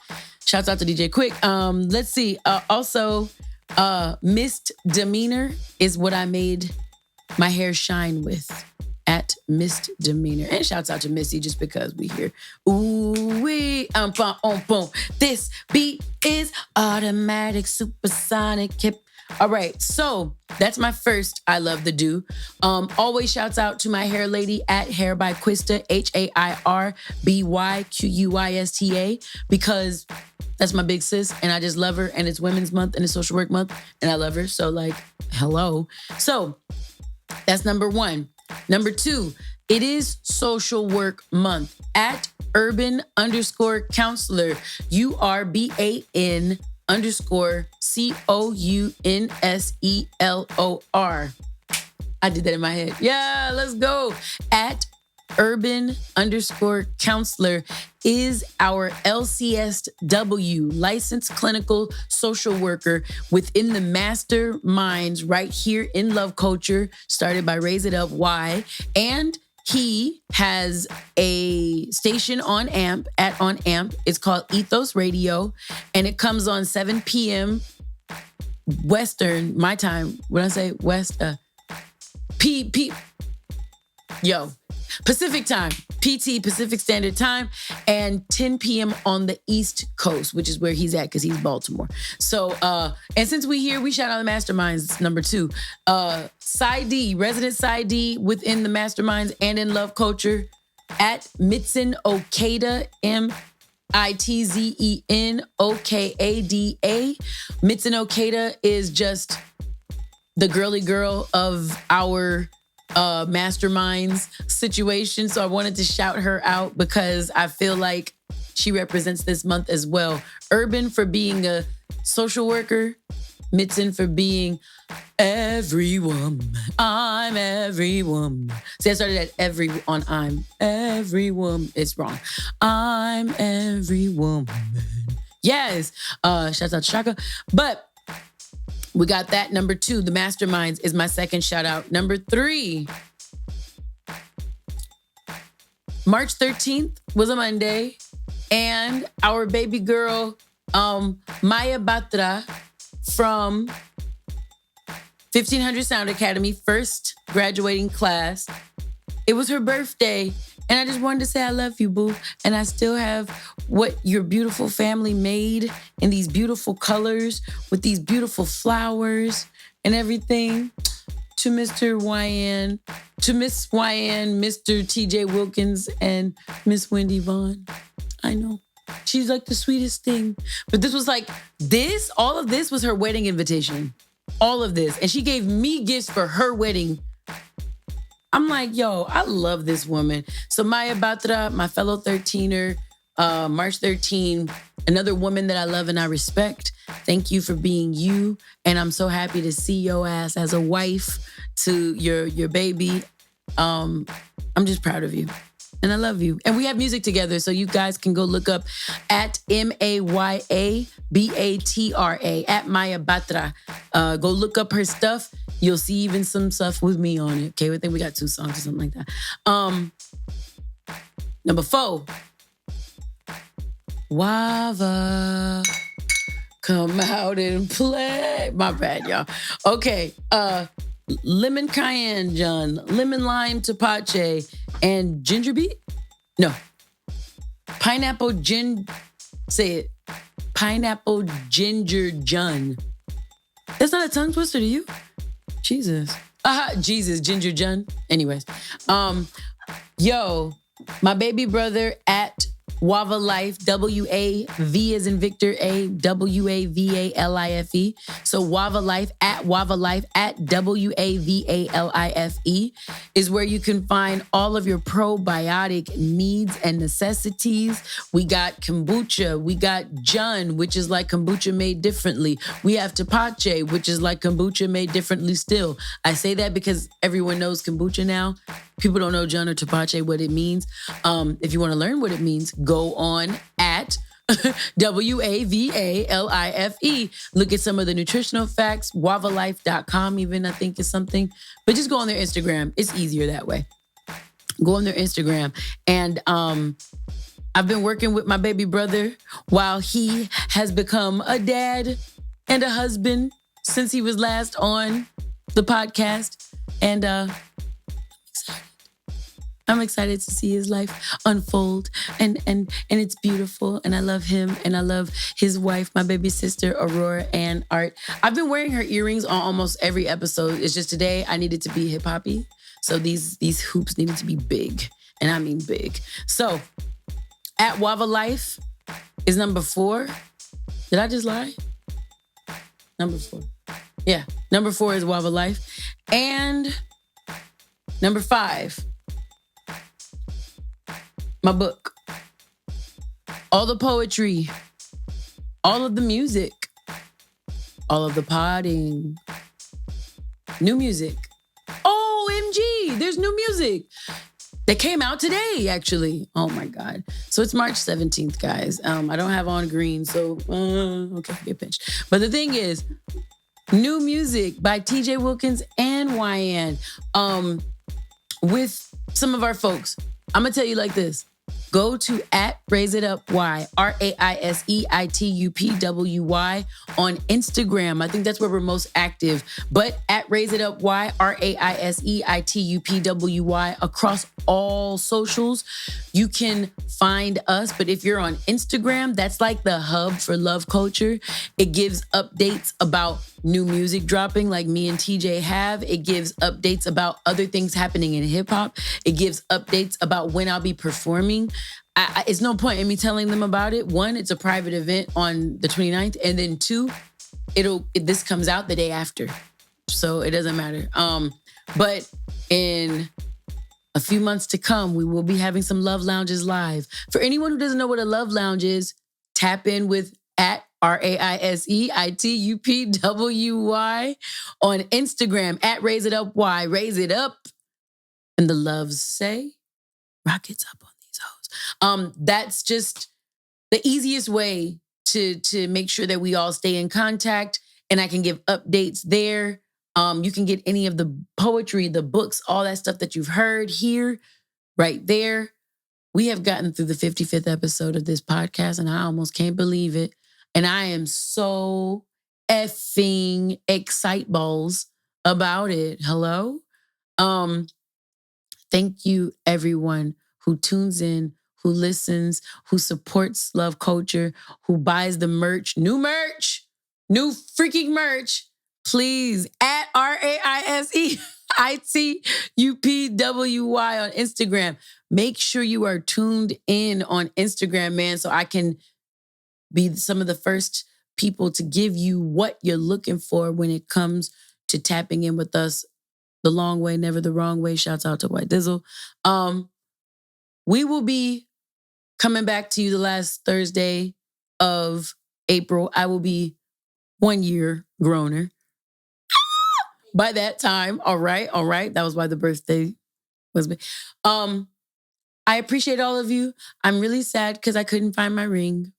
Shouts out to DJ Quick. Let's see. Also, Mist Demeanor is what I made my hair shine with at Mist Demeanor. And shouts out to Missy just because we here. Ooh wee, boom. This beat is automatic, supersonic, hip. All right, so that's my first I love the do. Always shouts out to my hair lady at Hair by Quista, HAIRBYQUISTA, because that's my big sis and I just love her and it's Women's Month and it's Social Work Month and I love her. So like, hello. So that's number one. Number two, it is Social Work Month at urban_counselor, URBAN_COUNSELOR. I did that in my head. Yeah, let's go. At urban_counselor is our LCSW, licensed clinical social worker within the masterminds right here in Love Culture, started by Raise It Up Y. And he has a station on AMP, on AMP. It's called Ethos Radio, and it comes on 7 p.m. Western, my time. What did I say? Pacific time. PT, Pacific Standard Time, and 10 p.m. on the East Coast, which is where he's at because he's Baltimore. So, and since we here, we shout out the masterminds. It's number two. PsyD, resident PsyD within the masterminds and in Love Culture at Mitzen Okada, MITZEN OKADA. Mitzen Okada is just the girly girl of our masterminds situation. So I wanted to shout her out because I feel like she represents this month as well. Urban for being a social worker, Mitten for being every woman. I'm every woman. See, I started at every on I'm every woman. It's wrong. I'm every woman. Yes. Shout out to Shaka. But we got that. Number 2, the Masterminds is my second shout out. Number 3, March 13th was a Monday. And our baby girl, Maya Batra from 1500 Sound Academy, first graduating class. It was her birthday. And I just wanted to say I love you, boo. And I still have what your beautiful family made in these beautiful colors with these beautiful flowers and everything. To Mr. Wyann, to Miss Wyann, Mr. TJ Wilkins, and Miss Wendy Vaughn. I know. She's like the sweetest thing. But this was like, all of this was her wedding invitation. All of this. And she gave me gifts for her wedding. I'm like, yo, I love this woman. So Maya Batra, my fellow 13er, March 13, another woman that I love and I respect. Thank you for being you. And I'm so happy to see your ass as a wife to your baby. I'm just proud of you. And I love you. And we have music together, so you guys can go look up at MayaBatra, at Maya Batra. Go look up her stuff. You'll see even some stuff with me on it. Okay, I think we got 2 songs or something like that. Number 4, Wava, come out and play. My bad, y'all. Okay, lemon cayenne John, lemon lime tapache, and ginger beet? No. Pineapple say it. Pineapple ginger Jun. That's not a tongue twister to you? Jesus. Jesus, ginger Jun. Anyways. Yo, my baby brother at Wava Life, W-A-V as in Victor, A, W-A-V-A-L-I-F-E. So Wava Life, at W-A-V-A-L-I-F-E is where you can find all of your probiotic needs and necessities. We got kombucha. We got Jun, which is like kombucha made differently. We have tapache, which is like kombucha made differently still. I say that because everyone knows kombucha now. People don't know Jun or tapache, what it means. If you want to learn what it means, go on at W-A-V-A-L-I-F-E. Look at some of the nutritional facts. Wavalife.com even, I think, is something. But just go on their Instagram. It's easier that way. Go on their Instagram. And I've been working with my baby brother while he has become a dad and a husband since he was last on the podcast. And I'm excited to see his life unfold, and it's beautiful, and I love him, and I love his wife, my baby sister, Aurora and Art. I've been wearing her earrings on almost every episode. It's just today I needed to be hip-hoppy, so these hoops needed to be big, and I mean big. So, at Wava Life is number 4. Did I just lie? Number 4. Yeah, number 4 is Wava Life. And number 5, my book. All the poetry, all of the music, all of the podding, new music. OMG, there's new music that came out today, actually. Oh my God. So it's March 17th, guys. I don't have on green, so okay, get pinched. But the thing is, new music by TJ Wilkins and Wyann with some of our folks. I'm gonna tell you like this. Go to at Raise It Up Y, RAISEITUPWY on Instagram. I think that's where we're most active. But at Raise It Up Y, RAISEITUPWY across all socials, you can find us. But if you're on Instagram, that's like the hub for love culture. It gives updates about new music dropping like me and TJ have. It gives updates about other things happening in hip hop. It gives updates about when I'll be performing. It's no point in me telling them about it. 1, it's a private event on the 29th. And then 2, this comes out the day after. So it doesn't matter. But in a few months to come, we will be having some Love Lounges live. For anyone who doesn't know what a Love Lounge is, tap in with at RAISEITUPWY on Instagram at Raise It Up Y. Raise it up. And the loves say, rockets up on these hoes. That's just the easiest way to make sure that we all stay in contact, and I can give updates there. You can get any of the poetry, the books, all that stuff that you've heard here, right there. We have gotten through the 55th episode of this podcast, and I almost can't believe it. And I am so effing exciteballs about it. Hello? Thank you, everyone who tunes in, who listens, who supports Love Culture, who buys the merch, new freaking merch. Please, at RAISEITUPWY on Instagram. Make sure you are tuned in on Instagram, man, so I can be some of the first people to give you what you're looking for when it comes to tapping in with us the long way, never the wrong way. Shouts out to White Dizzle. We will be coming back to you the last Thursday of April. I will be 1 year growner by that time. All right. That was why the birthday was me. I appreciate all of you. I'm really sad because I couldn't find my ring.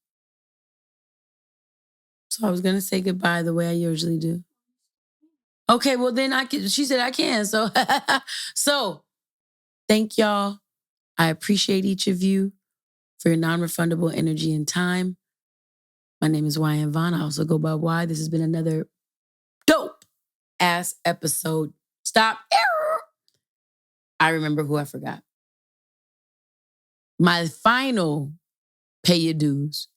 So I was going to say goodbye the way I usually do. Okay, well then she said I can. So, so thank y'all. I appreciate each of you for your non-refundable energy and time. My name is Wyann. I also go by Y. This has been another dope ass episode. Stop. Error. I remember who I forgot. My final pay your dues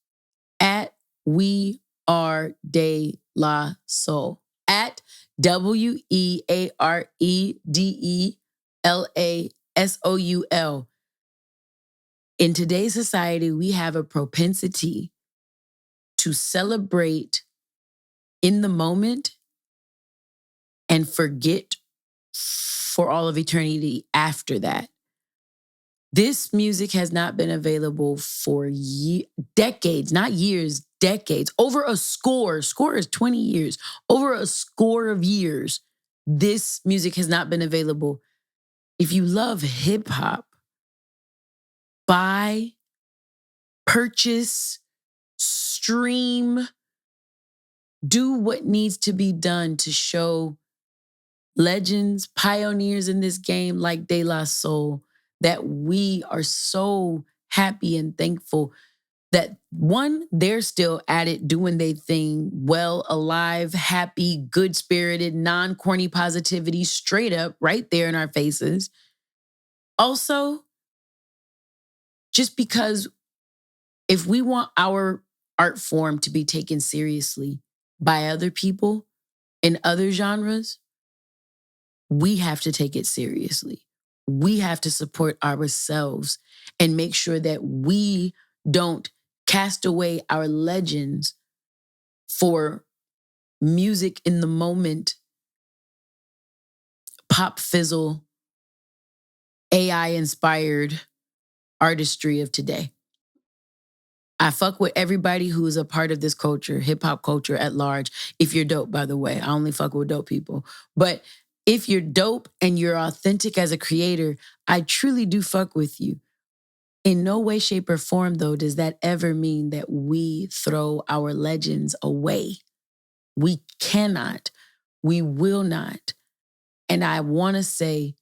at We Are De La Soul. At WEAREDELASOUL. In today's society, we have a propensity to celebrate in the moment and forget for all of eternity after that. This music has not been available for decades, not years, decades. Over a score is 20 years. Over a score of years, this music has not been available. If you love hip hop, buy, purchase, stream, do what needs to be done to show legends, pioneers in this game like De La Soul that we are so happy and thankful that one, they're still at it, doing their thing, well, alive, happy, good-spirited, non-corny positivity, straight up, right there in our faces. Also, just because if we want our art form to be taken seriously by other people in other genres, we have to take it seriously. We have to support ourselves and make sure that we don't cast away our legends for music in the moment, pop fizzle, AI-inspired artistry of today. I fuck with everybody who is a part of this culture, hip-hop culture at large. If you're dope, by the way. I only fuck with dope people. But if you're dope and you're authentic as a creator, I truly do fuck with you. In no way, shape, or form, though, does that ever mean that we throw our legends away. We cannot. We will not. And I want to say,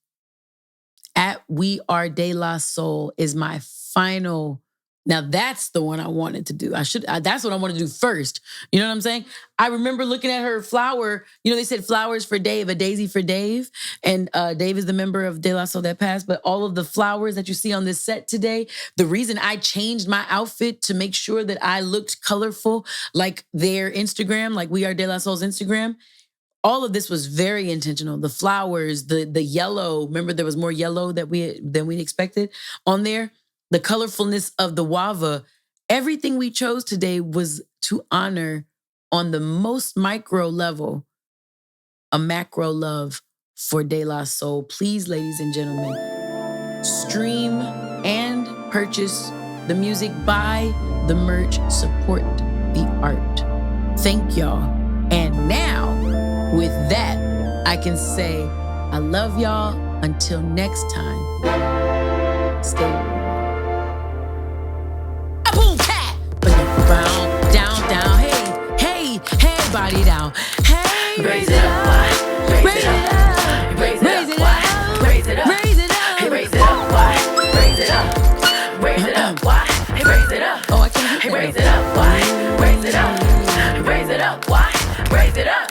at We Are De La Soul is my final. Now that's the one I wanted to do. That's what I want to do first. You know what I'm saying? I remember looking at her flower. You know, they said flowers for Dave, a daisy for Dave. And Dave is the member of De La Soul that passed. But all of the flowers that you see on this set today, the reason I changed my outfit to make sure that I looked colorful like their Instagram, like We Are De La Soul's Instagram, all of this was very intentional. The flowers, the yellow, remember there was more yellow than we expected on there. The colorfulness of the Wava, everything we chose today was to honor on the most micro level, a macro love for De La Soul. Please, ladies and gentlemen, stream and purchase the music, buy the merch, support the art. Thank y'all. And now, with that, I can say, I love y'all. Until next time, stay warm. A boom cat! Down, hey, body down. Hey, raise it up, why? Raise it up, raise it up, why? Raise it up, raise it up, hey, raise it up, why? Raise it up, raise it up, why? Hey, raise it up, oh, I can't hit hey, that. raise it up, why? Raise it up, raise it up, why? Raise it up.